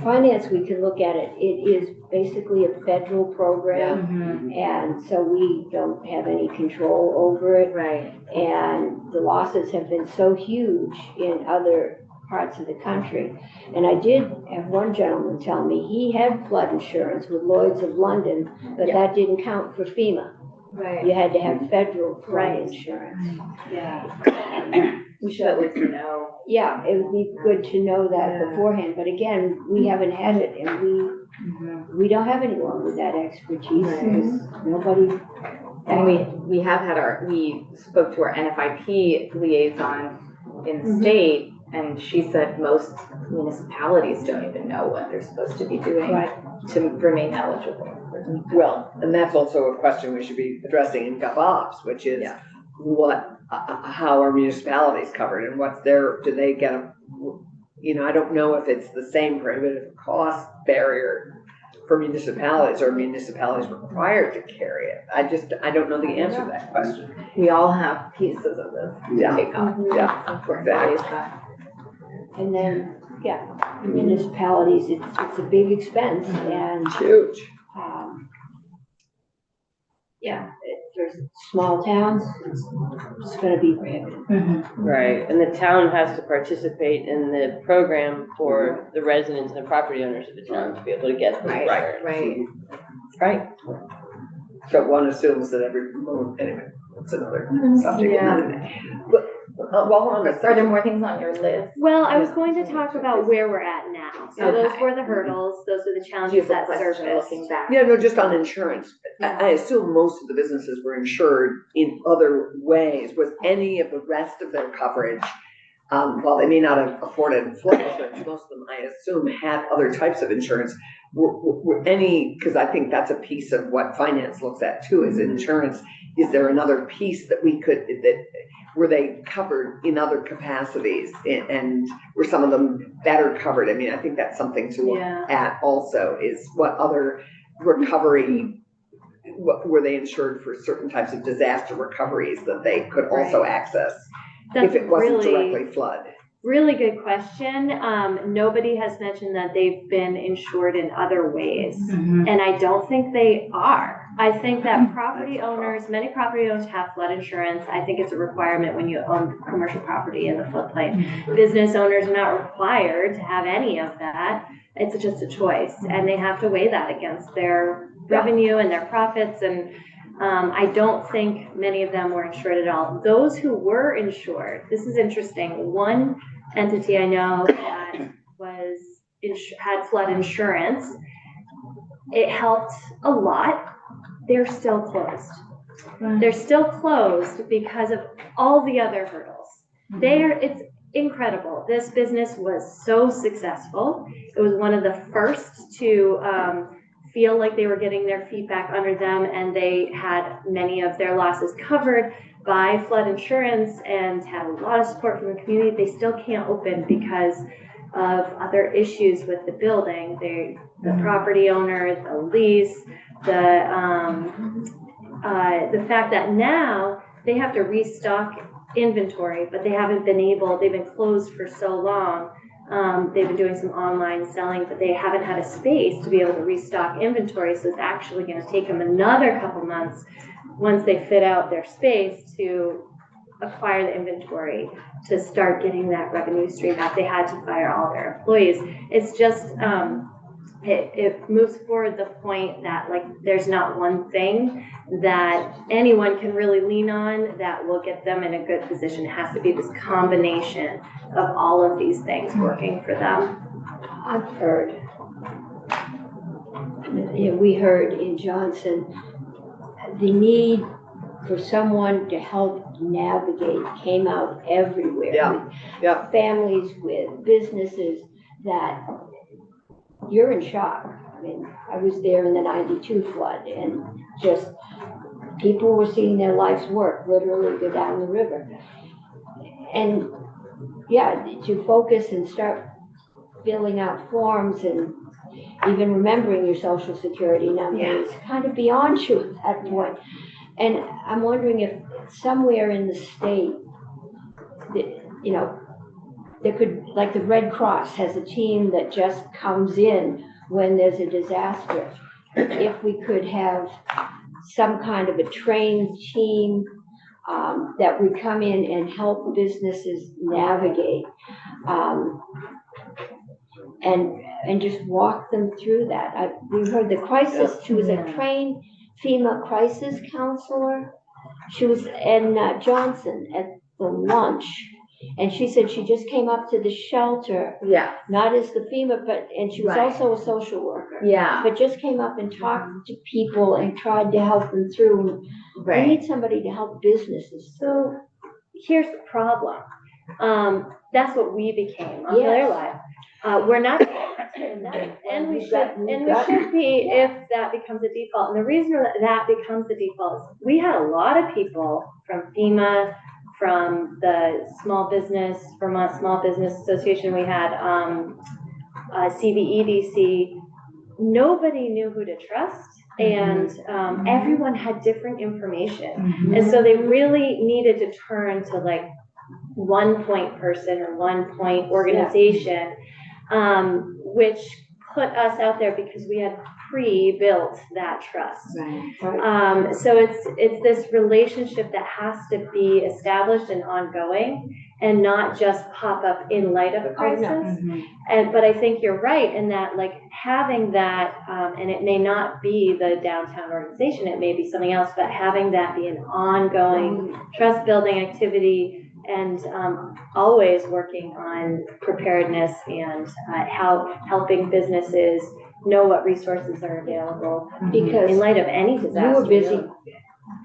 Finance, we can look at it. It is basically a federal program, and so we don't have any control over it. Right. And the losses have been so huge in other parts of the country. And I did have one gentleman tell me he had flood insurance with Lloyd's of London, but that didn't count for FEMA. Right. You had to have federal flood insurance. Yeah. We should at least know. Yeah, it would be good to know that beforehand, but again, we haven't had it, and we don't have anyone with that expertise, because nobody. And we have had we spoke to our NFIP liaison in the state, and she said most municipalities don't even know what they're supposed to be doing to remain eligible. Well, and that's also a question we should be addressing in GovOps, which is how are municipalities covered, and do they get I don't know if it's the same prohibitive cost barrier for municipalities, or municipalities required to carry it. I don't know the answer to that question. We all have pieces of this to take up. Exactly. And then, municipalities, it's a big expense, and Huge. there's small towns, it's gonna be prohibitive. Right, and the town has to participate in the program for the residents and the property owners of the town to be able to get the insurance. Right. So one assumes that anyway, that's another subject. But while we're on this, Are there more things on your list? Well, I was going to talk about where we're at now. So those were the hurdles, those were the challenges that surfaced. Looking back. no, just on insurance. I assume most of the businesses were insured in other ways. Was any of the rest of their coverage, while they may not have afforded flood insurance, most of them, I assume, had other types of insurance. Were any, because I think that's a piece of what finance looks at too, is insurance. Is there another piece that were they covered in other capacities, and were some of them better covered? I mean, I think that's something to look at also, is what other recovery, were they insured for certain types of disaster recoveries that they could also access if it wasn't directly flood? Really good question. Nobody has mentioned that they've been insured in other ways, and I don't think they are. I think that many property owners have flood insurance. I think it's a requirement when you own commercial property in the floodplain. Business owners are not required to have any of that. It's just a choice, and they have to weigh that against their revenue and their profits. And I don't think many of them were insured at all. Those who were insured, this is interesting. One entity I know that had flood insurance. It helped a lot. They're still closed. They're still closed because of all the other hurdles. It's incredible. This business was so successful. It was one of the first to feel like they were getting their feet back under them, and they had many of their losses covered by flood insurance and had a lot of support from the community. They still can't open because of other issues with the building. The property owner, the lease, the fact that now they have to restock inventory, but they haven't been able, they've been closed for so long. They've been doing some online selling, but they haven't had a space to be able to restock inventory. So it's actually going to take them another couple months once they fit out their space to acquire the inventory to start getting that revenue stream back. They had to fire all their employees. It's just, it moves forward the point that like there's not one thing that anyone can really lean on that will get them in a good position. It has to be this combination of all of these things working for them. I've heard, we heard in Johnson, the need for someone to help navigate came out everywhere. Yeah, with yeah. Families, with businesses, that you're in shock. I mean, I was there in the 92 flood and just people were seeing their life's work literally go down the river. And yeah, to focus and start filling out forms and even remembering your social security number is kind of beyond you at that point. And I'm wondering if somewhere in the state, you know, there could, like the Red Cross has a team that just comes in when there's a disaster. If we could have some kind of a trained team that would come in and help businesses navigate and just walk them through that. We heard the crisis, she was a trained FEMA crisis counselor. She was in Johnson at the lunch. And she said she just came up to the shelter, Yeah, not as the FEMA, but, and she was Right. also a social worker. yeah, But just came up and talked to people and tried to help them through. We right. need somebody to help businesses. So here's the problem. That's what we became on Yes. Blair Live. We're not, and we should be if that becomes a default. And the reason that becomes the default is we had a lot of people from FEMA, from the Vermont Small Business Association. We had CVEDC. Nobody knew who to trust, and everyone had different information. And so they really needed to turn to like one point person or one point organization, which put us out there because we had pre-built that trust. Right. So it's this relationship that has to be established and ongoing and not just pop up in light of a crisis. But I think you're right in that, like, having that, and it may not be the downtown organization, it may be something else, but having that be an ongoing trust building activity and always working on preparedness and helping businesses know what resources are available Because in light of any disaster. you were busy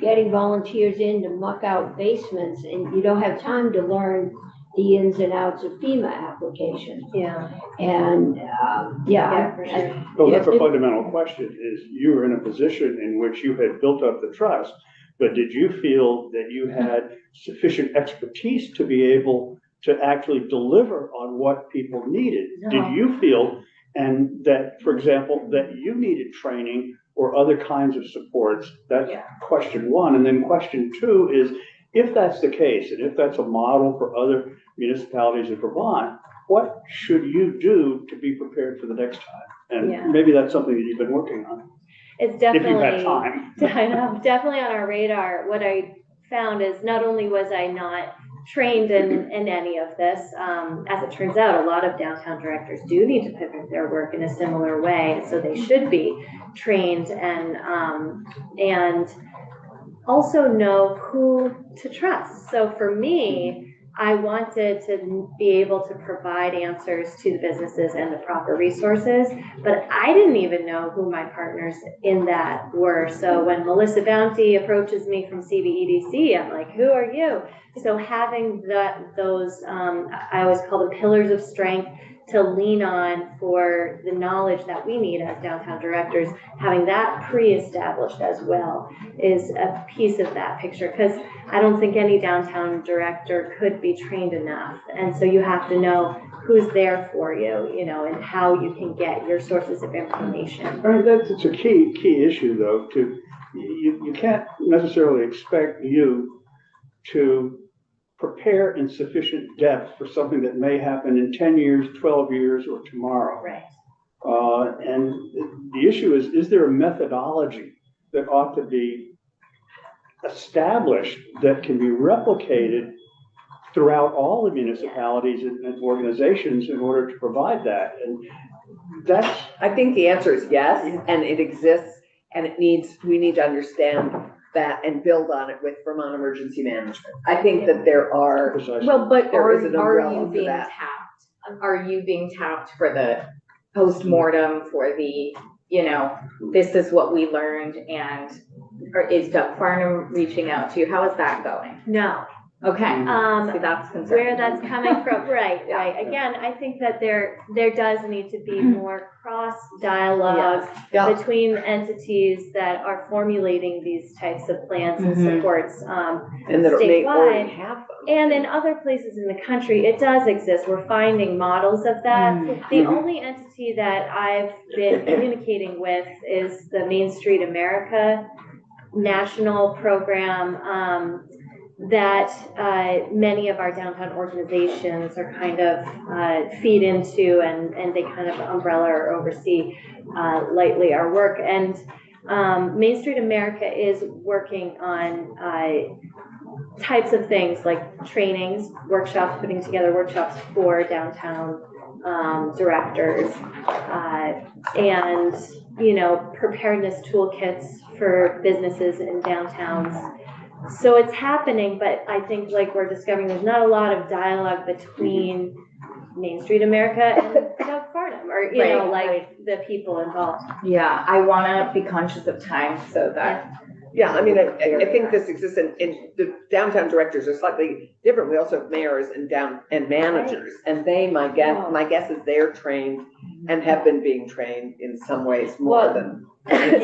getting volunteers in to muck out basements and you don't have time to learn the ins and outs of FEMA applications. Yeah. And, Yeah, for sure. Well, that's a fundamental question, is you were in a position in which you had built up the trust, but did you feel that you had sufficient expertise to be able to actually deliver on what people needed? No. Did you feel, and that, for example, that you needed training or other kinds of supports? That's question one. And then question two is, if that's the case, and if that's a model for other municipalities in Vermont, what should you do to be prepared for the next time? And maybe that's something that you've been working on, It's if definitely, you've had time. I know, definitely on our radar. What I found is not only was I not trained in any of this, as it turns out, a lot of downtown directors do need to pivot their work in a similar way, so they should be trained and also know who to trust. So for me, I wanted to be able to provide answers to the businesses and the proper resources, but I didn't even know who my partners in that were. So when Melissa Bounty approaches me from CVEDC, I'm like, who are you? So having those, I always call them pillars of strength to lean on for the knowledge that we need as downtown directors, having that pre-established as well is a piece of that picture, because I don't think any downtown director could be trained enough. And so you have to know who's there for you, you know, and how you can get your sources of information. Right, that's a key issue, though, to you can't necessarily expect you to prepare in sufficient depth for something that may happen in 10 years, 12 years, or tomorrow. Right. And the issue is there a methodology that ought to be established that can be replicated throughout all the municipalities and organizations in order to provide that? And that's, I think the answer is yes, and it exists, and we need to understand that and build on it with Vermont Emergency Management. I think that there are, precisely. Well, but There is an are umbrella you for being that. tapped? Are you being tapped for the postmortem, for the, this is what we learned, and, or is Doug Farnham reaching out to you? How is that going? No. Okay, Um, see, that's concerning. Where that's coming from, right. Again, I think that there does need to be more cross dialogue yeah, between entities that are formulating these types of plans and Mhm. supports. and that may already statewide. have them. And in other places in the country, it does exist. We're finding models of that. The only entity that I've been communicating with is the Main Street America national program, that many of our downtown organizations are kind of feed into, and they kind of umbrella or oversee lightly our work. And Main Street America is working on types of things like trainings, workshops, putting together workshops for downtown directors, and preparedness toolkits for businesses in downtowns. So it's happening, but I think like we're discovering there's not a lot of dialogue between Main Street America and Doug Farnham, or the people involved. Yeah, I wanna be conscious of time so that. Yeah, I mean, I think this exists, and the downtown directors are slightly different. We also have mayors and managers, and my guess is they're trained and have been being trained in some ways more Well, than. I should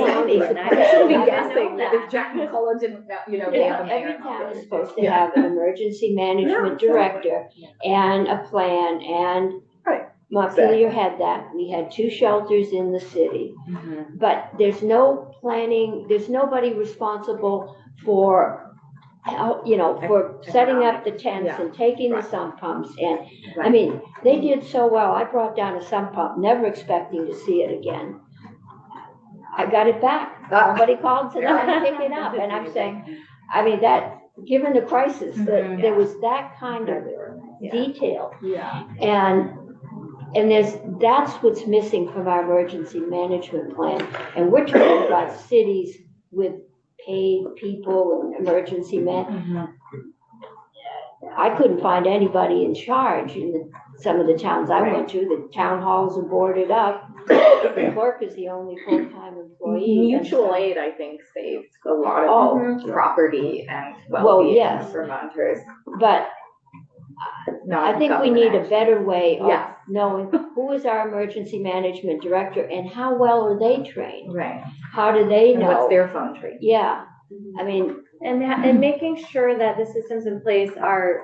be I guessing know that that. if Jack McCullough didn't know, they have a mayor. Every town is supposed to have an emergency management director and a plan, and Right. Montpelier had that. We had 2 shelters in the city, but there's no planning, there's nobody responsible for for setting up the tents and taking the sump pumps. And I mean, they did so well. I brought down a sump pump, never expecting to see it again. I got it back. Somebody called and said, I'm gonna pick it up. And I'm saying, I mean, that, given the crisis, that there was that kind of detail. Yeah. And that's what's missing from our emergency management plan. And we're talking about cities with paid people and emergency man. I couldn't find anybody in charge in some of the towns I went to. The town halls are boarded up. The clerk is the only full-time employee. Mutual aid, I think, saved a lot of property and Well, well-being yes. of Vermonters. But I think we need a better way of Yes. knowing who is our emergency management director and how well are they trained? Right. How do they And what's know? their phone tree? Yeah, I mean, And making sure that the systems in place are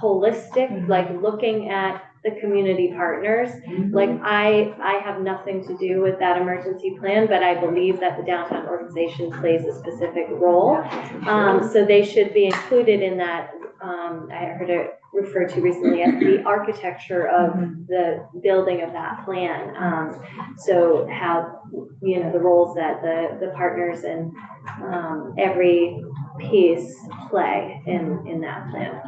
holistic, like looking at the community partners. Like I have nothing to do with that emergency plan, but I believe that the downtown organization plays a specific role. So they should be included in that. I heard it referred to recently as the architecture of the building of that plan. So have, the roles that the partners and every piece play in that plan.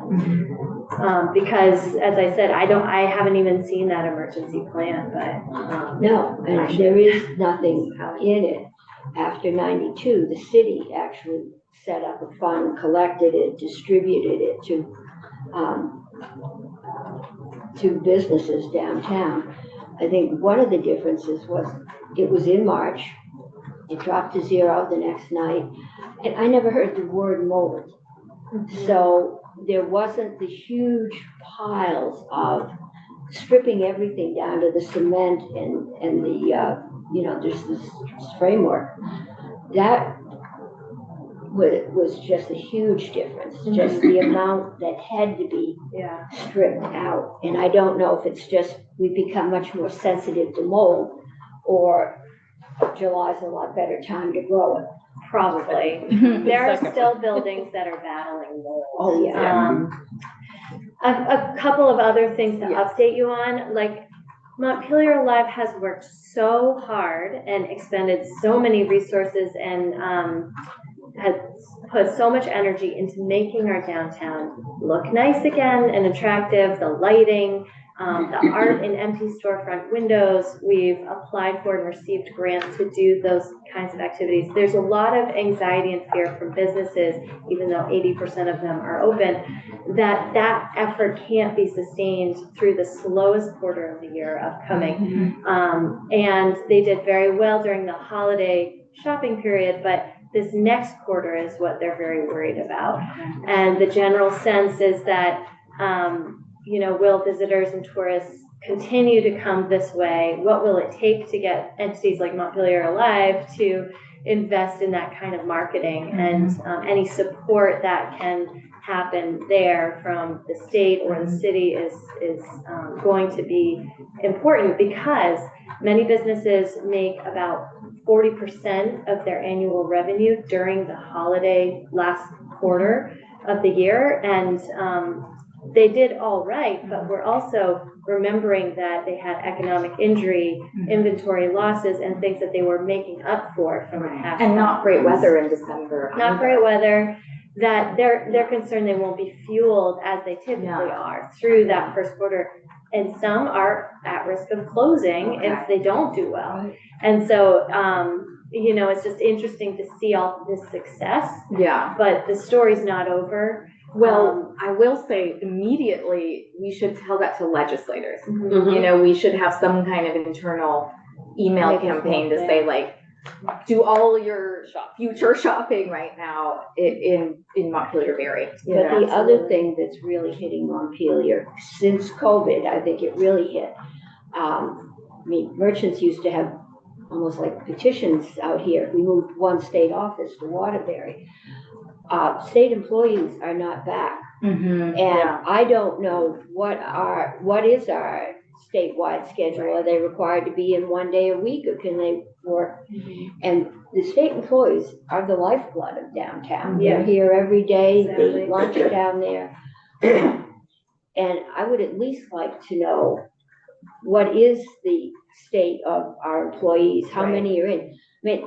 Because as I said, I haven't even seen that emergency plan, but. no, and there is nothing in it. After 92, the city actually set up a fund, collected it, distributed it to businesses downtown. I think one of the differences was it was in March. It dropped to 0 the next night, and I never heard the word mold. So there wasn't the huge piles of stripping everything down to the cement and the, there's this framework. That was just a huge difference, just the amount that had to be stripped out. And I don't know if it's just we've become much more sensitive to mold, or July's a lot better time to grow it. Probably. There are still buildings that are battling mold. Oh, yeah. A couple of other things to update you on, like Montpelier Alive has worked so hard and expended so many resources and has put so much energy into making our downtown look nice again and attractive, the lighting, the art in empty storefront windows. We've applied for and received grants to do those kinds of activities. There's a lot of anxiety and fear from businesses, even though 80% of them are open, that effort can't be sustained through the slowest quarter of the year upcoming. And they did very well during the holiday shopping period, but this next quarter is what they're very worried about. And the general sense is that, will visitors and tourists continue to come this way? What will it take to get entities like Montpelier Alive to invest in that kind of marketing? And any support that can happen there from the state or the city is going to be important, because many businesses make about 40% of their annual revenue during the holiday last quarter of the year. And they did all right, but we're also remembering that they had economic injury, inventory losses, and things that they were making up for from the past. And not great weather in December. Not great weather, that they're concerned they won't be fueled as they typically are through that first quarter. And some are at risk of closing if they don't do well. And so, it's just interesting to see all this success. Yeah. But the story's not over. Well, I will say immediately we should tell that to legislators. Mhm. We should have some kind of internal email campaign to say, like, do all your future shopping right now in Montpelier Berry. But the other thing that's really hitting Montpelier since COVID, I think it really hit. Merchants used to have almost like petitions out here. If we moved one state office to Waterbury, state employees are not back. And I don't know what is our statewide schedule. Are they required to be in one day a week, or can they work? And the state employees are the lifeblood of downtown. They're here every day. They lunch down there. And I would at least like to know, what is the state of our employees? How many are in? It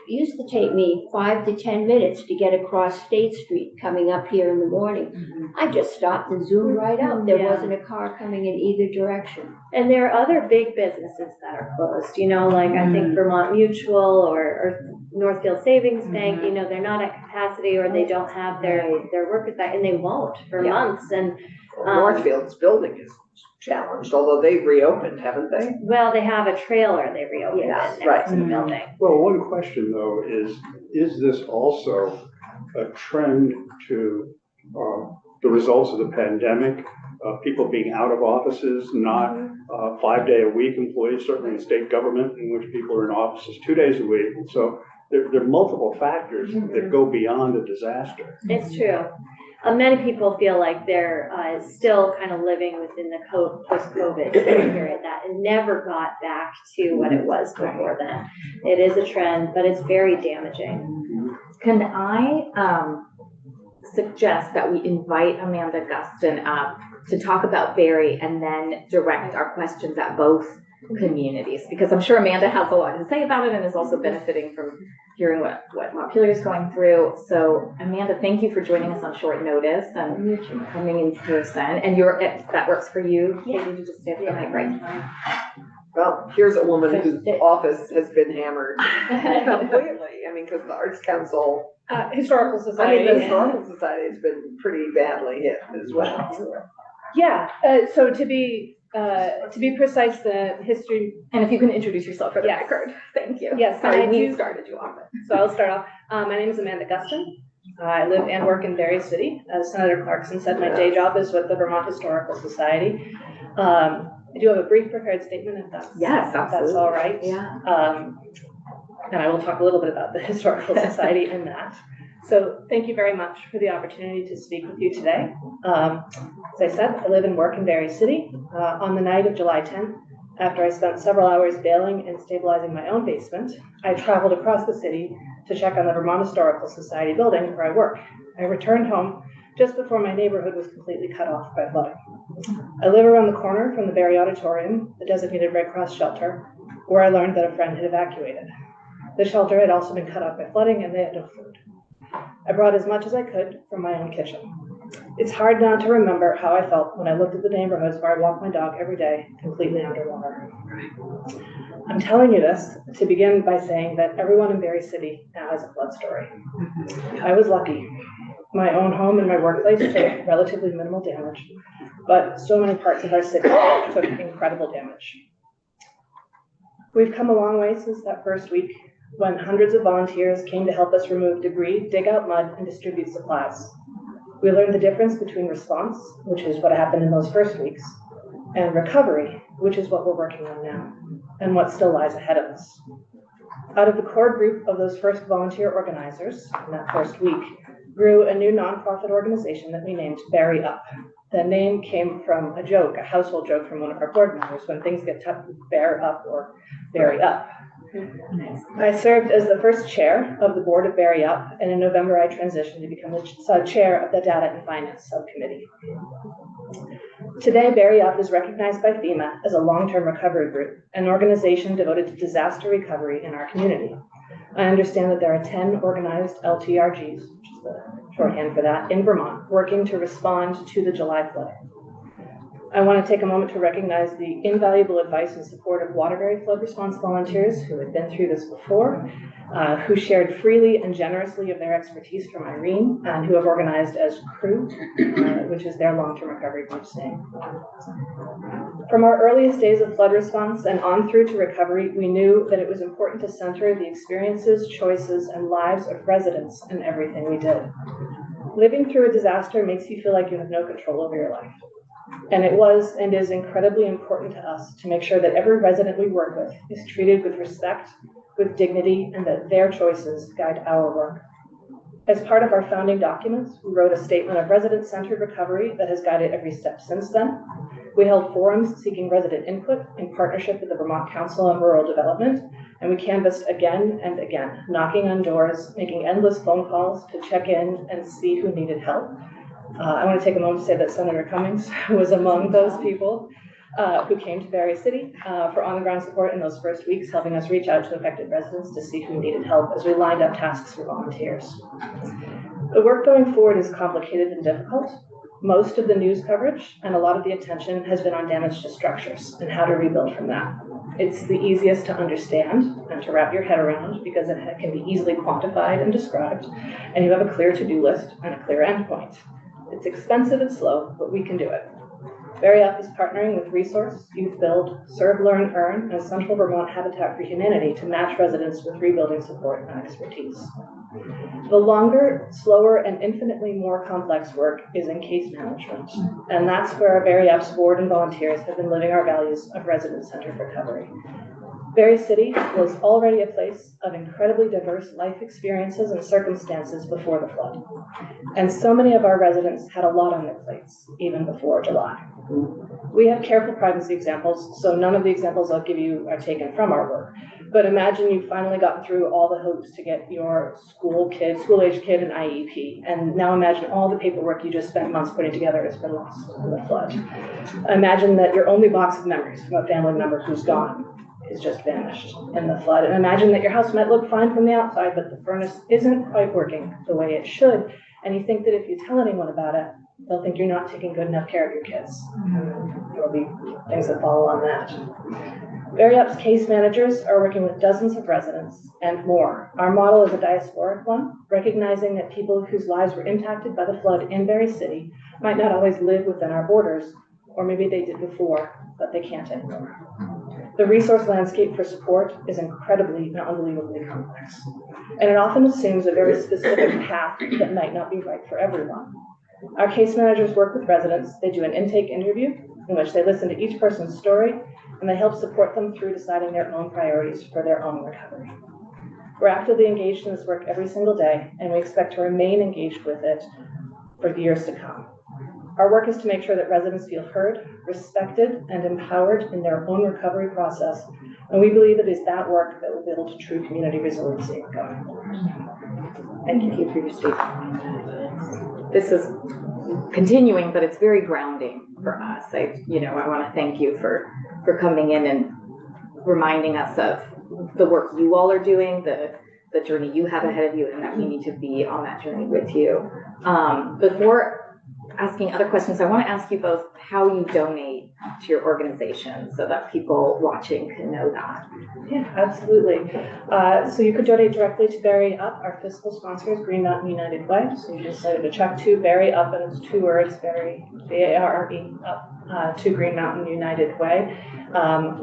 used to take me 5 to 10 minutes to get across State Street coming up here in the morning. I just stopped and zoomed right out. There wasn't a car coming in either direction. And there are other big businesses that are closed, like I think Vermont Mutual or Northfield Savings Bank, they're not at capacity, or they don't have their workers back, and they won't for months. And Northfield's building is challenged, although they've reopened, haven't they? well, they have a trailer they reopened Yes, next right. to the building. Well, one question though is this also a trend to the results of the pandemic? People being out of offices, not 5-day-a-week employees, certainly in state government, in which people are in offices 2 days a week. And so there are multiple factors that go beyond a disaster. It's true. Many people feel like they're still kind of living within the post-COVID period that it never got back to what it was before then. It is a trend, but it's very damaging. Can I suggest that we invite Amanda Gustin up to talk about Berry and then direct our questions at both communities? Because I'm sure Amanda has a lot to say about it and is also benefiting from hearing what Montpelier is going through. So Amanda, thank you for joining us on short notice and coming in person. And that works for you? Yeah. Katie, to just stay up right. Well, here's a woman whose office has been hammered completely. Because the Arts Council, Historical Society. the Historical Society has been pretty badly hit as well. Yeah, so to be precise, the history. And if you can introduce yourself for the Yes. record. Thank you. Yes, Sorry, I we do. started you off. So I'll start off. My name is Amanda Gustin. I live and work in Berry City. As Senator Clarkson said, my day job is with the Vermont Historical Society. I do have a brief prepared statement if that's, Yes, absolutely. that's all right. Yeah. And I will talk a little bit about the Historical Society in that. So thank you very much for the opportunity to speak with you today. As I said, I live and work in Berry City. On the night of July 10th, after I spent several hours bailing and stabilizing my own basement, I traveled across the city to check on the Vermont Historical Society building where I work. I returned home just before my neighborhood was completely cut off by flooding. I live around the corner from the Barry Auditorium, the designated Red Cross shelter, where I learned that a friend had evacuated. The shelter had also been cut off by flooding and they had no food. I brought as much as I could from my own kitchen. It's hard not to remember how I felt when I looked at the neighborhoods where I walk my dog every day, completely underwater. I'm telling you this to begin by saying that everyone in Barry City now has a flood story. I was lucky. My own home and my workplace took relatively minimal damage, but so many parts of our city took incredible damage. We've come a long way since that first week when hundreds of volunteers came to help us remove debris, dig out mud, and distribute supplies. We learned the difference between response, which is what happened in those first weeks, and recovery, which is what we're working on now, and what still lies ahead of us. Out of the core group of those first volunteer organizers in that first week grew a new nonprofit organization that we named Barry Up. The name came from a joke, a household joke from one of our board members: when things get tough, bear up or Barry Up. I served as the first chair of the board of Barry Up, and in November I transitioned to become the chair of the Data and Finance Subcommittee. Today, Barry Up is recognized by FEMA as a long-term recovery group, an organization devoted to disaster recovery in our community. I understand that there are 10 organized LTRGs, which is the shorthand for that, in Vermont, working to respond to the July flooding. I want to take a moment to recognize the invaluable advice and support of Waterbury flood response volunteers who had been through this before, who shared freely and generously of their expertise from Irene, and who have organized as CREW, which is their long-term recovery group's name. From our earliest days of flood response and on through to recovery, we knew that it was important to center the experiences, choices, and lives of residents in everything we did. Living through a disaster makes you feel like you have no control over your life. And it was and is incredibly important to us to make sure that every resident we work with is treated with respect, with dignity, and that their choices guide our work. As part of our founding documents, we wrote a statement of resident-centered recovery that has guided every step since then. We held forums seeking resident input in partnership with the Vermont Council on Rural Development, and we canvassed again and again, knocking on doors, making endless phone calls to check in and see who needed help. I want to take a moment to say that Senator Cummings was among those people who came to Barry City for on-the-ground support in those first weeks, helping us reach out to affected residents to see who needed help as we lined up tasks for volunteers. The work going forward is complicated and difficult. Most of the news coverage and a lot of the attention has been on damage to structures and how to rebuild from that. It's the easiest to understand and to wrap your head around because it can be easily quantified and described, and you have a clear to-do list and a clear endpoint. It's expensive and slow, but we can do it. Barry Up is partnering with Resource, Youth Build, Serve, Learn, Earn, and Central Vermont Habitat for Humanity to match residents with rebuilding support and expertise. The longer, slower, and infinitely more complex work is in case management, and that's where our Barry Up's board and volunteers have been living our values of resident-centered recovery. Barry City was already a place of incredibly diverse life experiences and circumstances before the flood. And so many of our residents had a lot on their plates, even before July. We have careful privacy examples, so none of the examples I'll give you are taken from our work. But imagine you've finally gotten through all the hoops to get your school-age kid an IEP. And now imagine all the paperwork you just spent months putting together has been lost in the flood. Imagine that your only box of memories from a family member who's gone is just vanished in the flood. And imagine that your house might look fine from the outside, but the furnace isn't quite working the way it should. And you think that if you tell anyone about it, they'll think you're not taking good enough care of your kids. There will be things that follow on that. Barry Up's case managers are working with dozens of residents and more. Our model is a diasporic one, recognizing that people whose lives were impacted by the flood in Barry City might not always live within our borders, or maybe they did before, but they can't anymore. The resource landscape for support is incredibly and unbelievably complex, and it often assumes a very specific path that might not be right for everyone. Our case managers work with residents. They do an intake interview in which they listen to each person's story, and they help support them through deciding their own priorities for their own recovery. We're actively engaged in this work every single day, and we expect to remain engaged with it for years to come. Our work is to make sure that residents feel heard, respected, and empowered in their own recovery process And we believe it is that work that will build true community resiliency going forward. Thank you for your statement. This is continuing, but it's very grounding for us. I want to thank you for coming in and reminding us of the work you all are doing, the journey you have ahead of you, and that we need to be on that journey with you. Before asking other questions, I want to ask you both how you donate to your organization so that people watching can know that. Yeah, absolutely. So you could donate directly to Berry Up. Our fiscal sponsor is Green Mountain United Way. So you just send a check to Berry Up, and it's 2 words, Berry, B-A-R-R-E, up to Green Mountain United Way.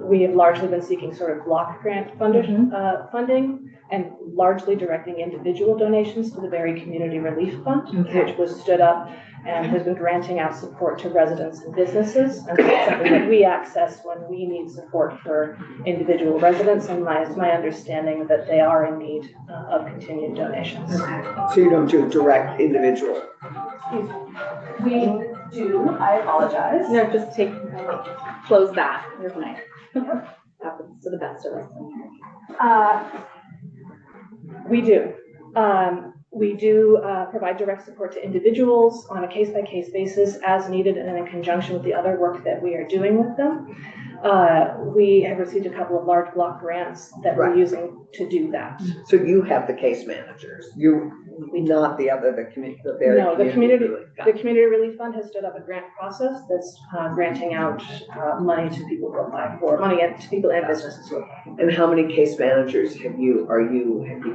We have largely been seeking sort of block grant funding and largely directing individual donations to the Berry Community Relief Fund, which was stood up and has been granting out support to residents and businesses. And that's something that we access when we need support for individual residents, and it's my understanding that they are in need of continued donations. So you don't do direct individual? We do, I apologize. No, just close that. You're fine. Happens to the best of us. We do. We do provide direct support to individuals on a case-by-case basis as needed and in conjunction with the other work that we are doing with them. We have received a couple of large block grants that we're using to do that. So you have the case managers, not the other, the Community Relief Fund has stood up a grant process that's granting out money to people who apply for money to people and businesses who apply. And how many case managers have you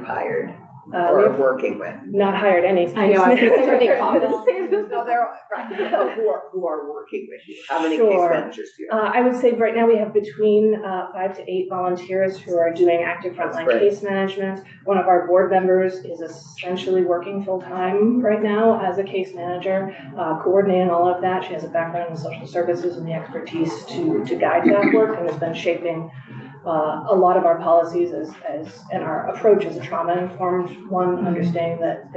hired? Or We've working with? not hired any. I know, I was thinking, are they compensated? No, they're, right, who are working with you? How many case Sure. managers do you have? I would say right now we have between 5 to 8 volunteers who are doing active frontline great. case management. One of our board members is essentially working full-time right now as a case manager, coordinating all of that. She has a background in social services and the expertise to guide that work, and has been shaping a lot of our policies and our approach as a trauma-informed one, understanding that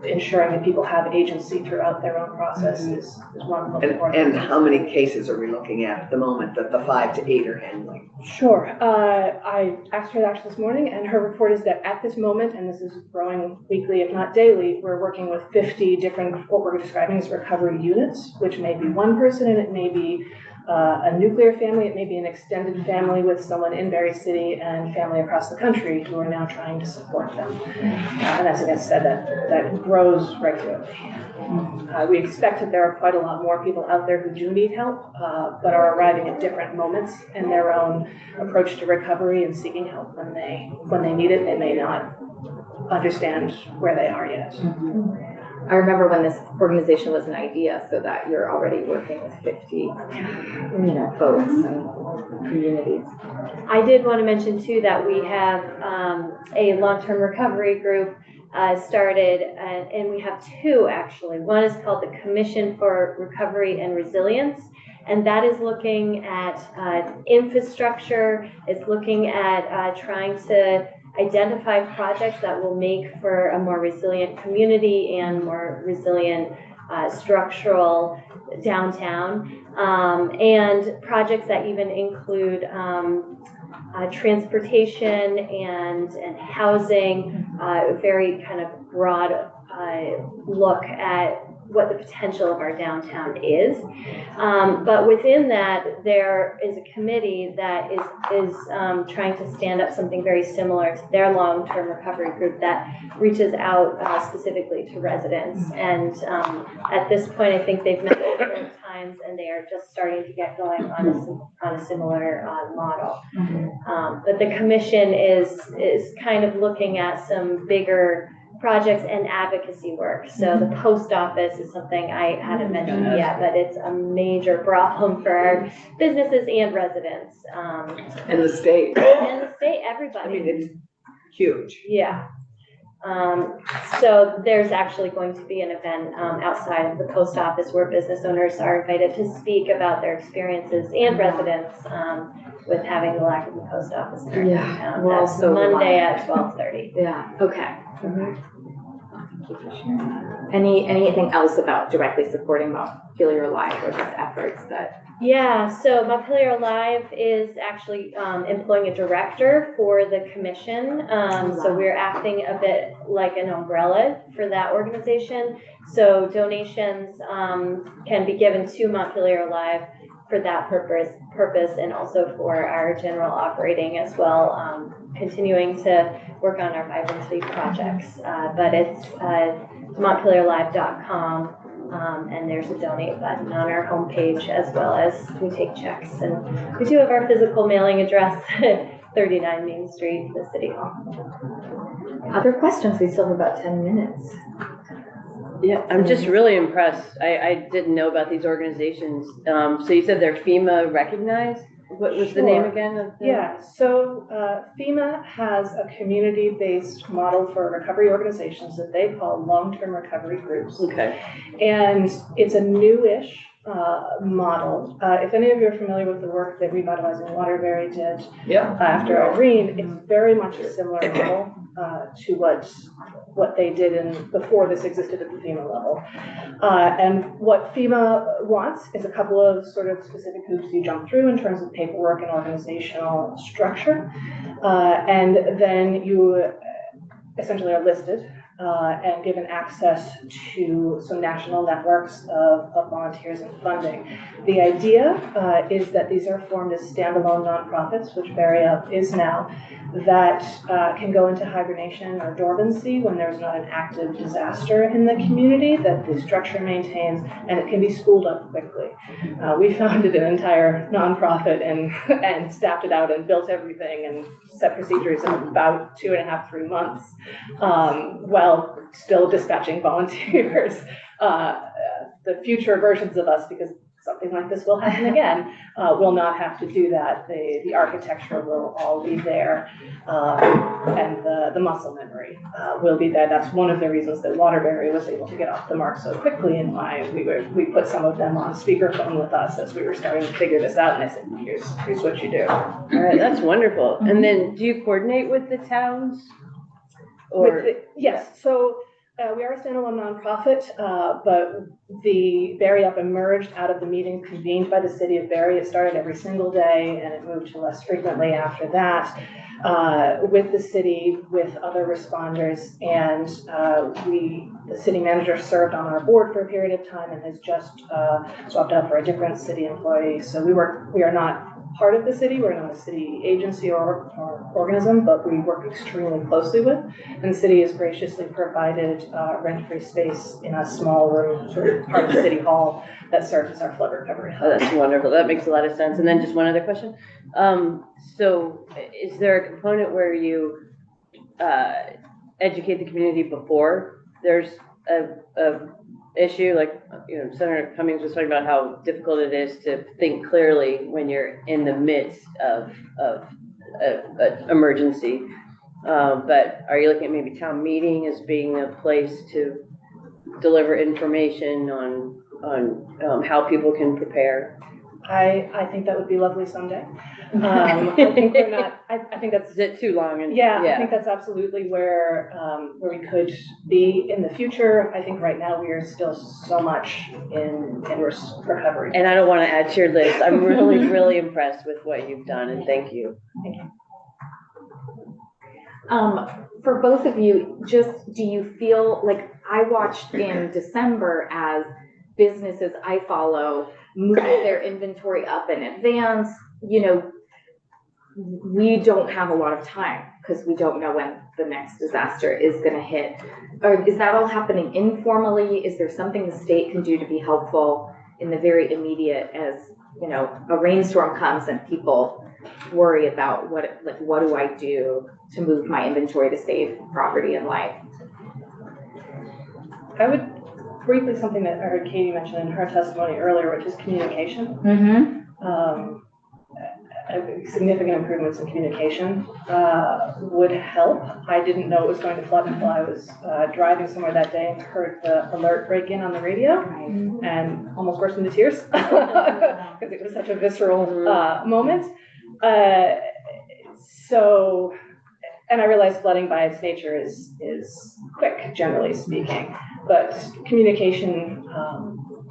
ensuring that people have agency throughout their own process is one of the most important. And how many cases are we looking at the moment that the 5 to 8 are handling? Sure. I asked her that this morning, and her report is that at this moment, and this is growing weekly, if not daily, we're working with 50 different, what we're describing as recovery units, which may be one person, and it may be a nuclear family, it may be an extended family with someone in Berry City and family across the country who are now trying to support them. And as I said, that grows regularly. We expect that there are quite a lot more people out there who do need help, but are arriving at different moments in their own approach to recovery and seeking help when they need it. They may not understand where they are yet. I remember when this organization was an idea, so that you're already working with 50, folks and communities. I did want to mention too that we have a long-term recovery group started, and we have 2 actually. One is called the Commission for Recovery and Resilience, and that is looking at infrastructure. It's looking at trying to identify projects that will make for a more resilient community and more resilient structural downtown, and projects that even include transportation and housing, a very kind of broad look at what the potential of our downtown is. But within that, there is a committee that is trying to stand up something very similar to their long-term recovery group that reaches out specifically to residents. And at this point, I think they've met several times, and they are just starting to get going on a similar model. But the commission is kind of looking at some bigger projects and advocacy work. So the post office is something I hadn't mentioned yet, but it's a major problem for our businesses and residents. And the state. And the state, everybody. I mean, it's huge. Yeah. So there's actually going to be an event outside of the post office where business owners are invited to speak about their experiences, and residents with having the lack of the post office in our town. Well, That's so Monday at 12:30. Yeah, okay. Thank you for sharing that. Anything else about directly supporting Montpelier Live or just efforts that Yeah, so Montpelier Alive is actually employing a director for the commission. So we're acting a bit like an umbrella for that organization. So donations can be given to Montpelier Alive for that purpose and also for our general operating as well, continuing to work on our vibrancy projects. But it's montpelierlive.com. And there's a donate button on our homepage, as well as we take checks. And we do have our physical mailing address, 39 Main Street, the City Hall. Other questions? We still have about 10 minutes. Yeah, I'm just really impressed. I didn't know about these organizations. So you said they're FEMA recognized? What was the name Sure. again of the? Yeah, so FEMA has a community-based model for recovery organizations that they call long-term recovery groups. Okay. And it's a newish model. If any of you are familiar with the work that Revitalizing Waterbury did after Irene, it's very much a similar model to what they did before this existed at the FEMA level. And what FEMA wants is a couple of sort of specific hoops you jump through in terms of paperwork and organizational structure. And then you essentially are listed and given access to some national networks of volunteers and funding. The idea is that these are formed as standalone nonprofits, which Bury Up is now, that can go into hibernation or dormancy when there's not an active disaster in the community that the structure maintains, and it can be spooled up quickly. We founded an entire nonprofit and staffed it out and built everything and set procedures in about 2.5, 3 months, while still dispatching volunteers. The future versions of us, because something like this will happen again, will not have to do that. The architecture will all be there, and the muscle memory will be there. That's one of the reasons that Waterbury was able to get off the mark so quickly, and why we put some of them on speakerphone with us as we were starting to figure this out. And I said, here's what you do. All right, that's wonderful. And then do you coordinate with the towns? Or Yes, so we are a standalone nonprofit, but the Bury Up emerged out of the meetings convened by the city of Bury. It started every single day, and it moved to less frequently after that, with the city, with other responders, and the city manager served on our board for a period of time and has just swapped out for a different city employee. So we are not part of the city. We're not a city agency or organism, but we work extremely closely with. And the city has graciously provided rent-free space in a small room, sort of part of City Hall, that serves as our flood recovery hub. Oh, that's wonderful. That makes a lot of sense. And then just one other question. So is there a component where you educate the community before there's a issue? Like, Senator Cummings was talking about how difficult it is to think clearly when you're in the midst of an emergency. But are you looking at maybe town meeting as being a place to deliver information on how people can prepare? I think that would be lovely someday. I think we're not. I think that's. Is it too long? And I think that's absolutely where we could be in the future. I think right now we are still so much in recovery. And I don't want to add to your list. I'm really, really impressed with what you've done, and thank you. Thank you. For both of you, just do you feel like I watched in December as businesses I follow move their inventory up in advance? We don't have a lot of time because we don't know when the next disaster is going to hit. Or is that all happening informally? Is there something the state can do to be helpful in the very immediate, as a rainstorm comes and people worry about what do I do to move my inventory to save property and life? I would briefly, something that I heard Katie mention in her testimony earlier, which is communication. Mm-hmm. Significant improvements in communication would help. I didn't know it was going to flood until I was driving somewhere that day and heard the alert break in on the radio, and almost burst into tears because it was such a visceral moment. And I realized flooding by its nature is quick, generally speaking, but communication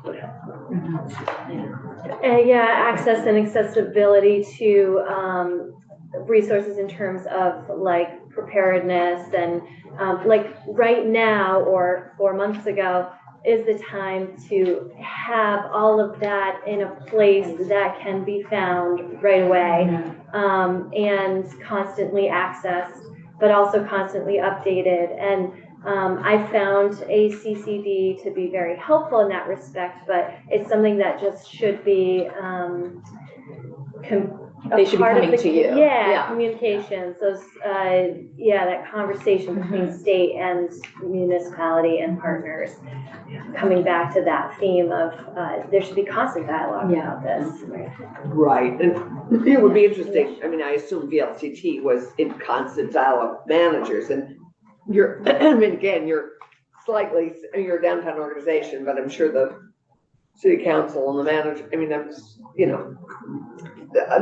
would help. Yeah, access and accessibility to resources in terms of like preparedness and like right now or 4 months ago is the time to have all of that in a place that can be found right away and constantly accessed, but also constantly updated. And I found ACCD to be very helpful in that respect, but it's something that just should be They should be part of coming the- to you. Yeah, communications, those, that conversation between state and municipality and partners. Coming back to that theme of, there should be constant dialogue about this. Right, and it would be interesting, I mean, I assume VLCT was in constant dialogue with managers, and you're, I mean, again, you're a downtown organization, but I'm sure the city council and the manager, I mean, that's,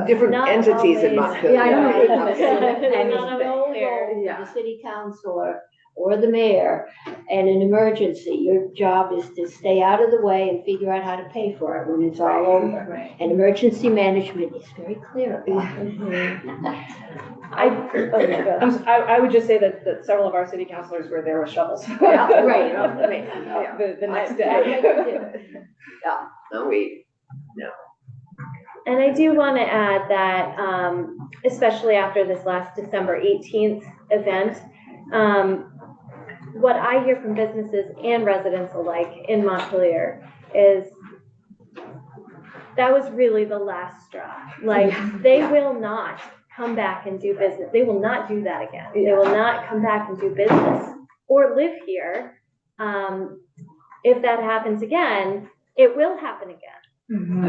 different Not entities in always. Montpelier. Yeah, I don't know. And Anything. not a role for Yeah. the city councilor or the mayor in an emergency. Your job is to stay out of the way and figure out how to pay for it when it's all over. Right. And emergency management is very clear about it. I would just say that several of our city councilors were there with shovels. Yeah, right, yeah. The next I day. do. No, And I do want to add that, especially after this last December 18th event, what I hear from businesses and residents alike in Montpelier is that was really the last straw. Like, they will not come back and do business. They will not do that again. They will not come back and do business or live here. If that happens again, it will happen again.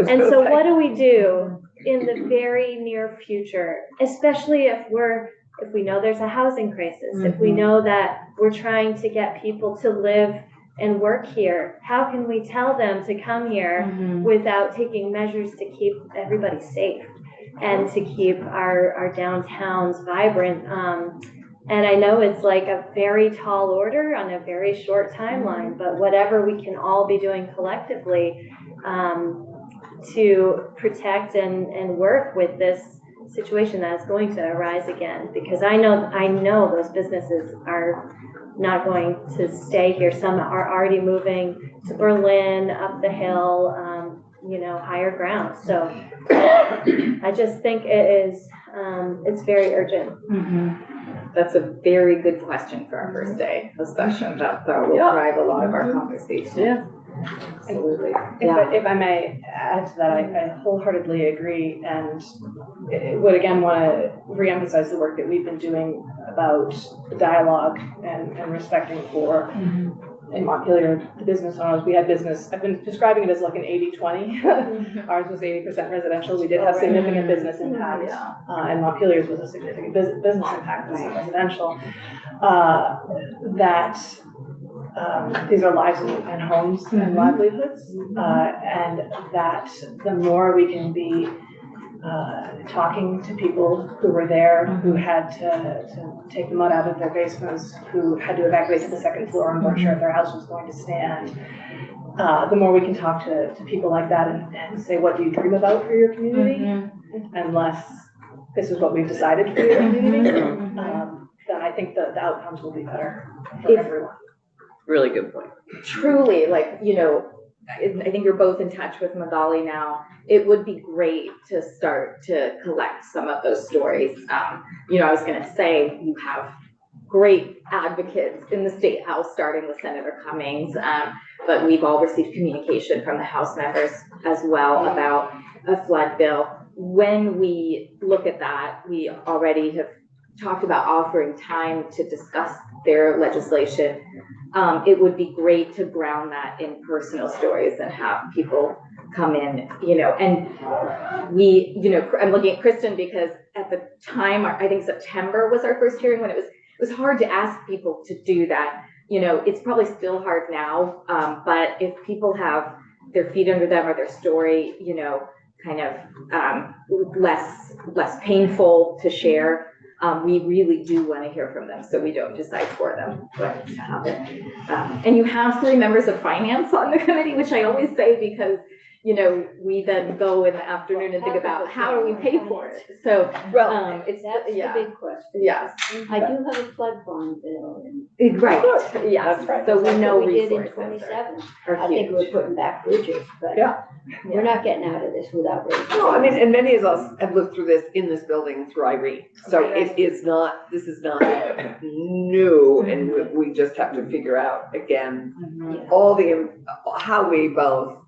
And so what do we do in the very near future, especially if we know there's a housing crisis, if we know that we're trying to get people to live and work here, how can we tell them to come here without taking measures to keep everybody safe and to keep our downtowns vibrant? And I know it's like a very tall order on a very short timeline, but whatever we can all be doing collectively to protect and work with this situation that is going to arise again, because I know those businesses are not going to stay here. Some are already moving to Berlin, up the hill, higher ground. So I just think it's very urgent. That's a very good question for our first day of session. That will drive a lot of our conversation. Yeah. Absolutely. If I may add to that, I wholeheartedly agree, and would again want to reemphasize the work that we've been doing about dialogue and respecting for in Montpelier, the business owners. We had business, I've been describing it as like an 80-20. Ours was 80% residential. We did have significant business impact, and Montpelier's was a significant business impact, was residential. These are lives and homes and livelihoods, and that the more we can be talking to people who were there, who had to take the mud out of their basements, who had to evacuate to the second floor and weren't sure if their house was going to stand, the more we can talk to people like that and say, what do you dream about for your community? And less, this is what we've decided for your community, then I think the outcomes will be better for everyone. Really good point. Truly, I think you're both in touch with Magali now. It would be great to start to collect some of those stories. I was gonna say, you have great advocates in the State House, starting with Senator Cummings, but we've all received communication from the House members as well about a flood bill. When we look at that, we already have talked about offering time to discuss their legislation. It would be great to ground that in personal stories and have people come in, and I'm looking at Kristen because at the time, I think September was our first hearing when it was hard to ask people to do that. It's probably still hard now, but if people have their feet under them or their story, kind of less painful to share, we really do want to hear from them, so we don't decide for them what to happen. And you have 3 members of finance on the committee, which I always say because you know, we then go in the afternoon and think about how do we pay for it? So, Well, it's, That's the yeah, big question. yes. I do have a flood bond bill, and Right, yes, That's right. so we that's know what we did in resources '27. are I think huge. we're putting back bridges, but Yeah. we're not getting out of this without raising. No, I mean, and many of us have lived through this in this building through Irene. So it is not, this is not new, and we just have to figure out again, all the, how we both,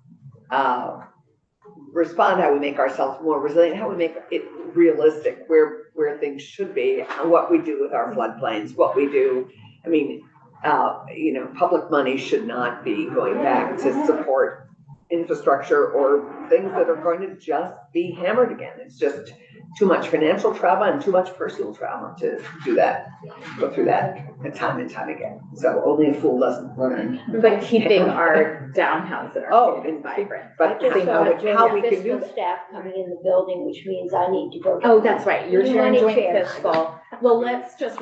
respond, how we make ourselves more resilient, how we make it realistic, where things should be, and what we do with our floodplains, what we do. I mean, you know, public money should not be going back to support infrastructure or things that are going to just be hammered again. It's just too much financial trauma and too much personal trauma to do that, go through that time and time again. So only a fool doesn't learn. But keeping our downtowns that Oh, are safe and vibrant. But I just saw how we can do fiscal that. staff coming in the building, which means I need to go. Oh, that's right, you're New sharing money joint chairs. fiscal. Well, let's just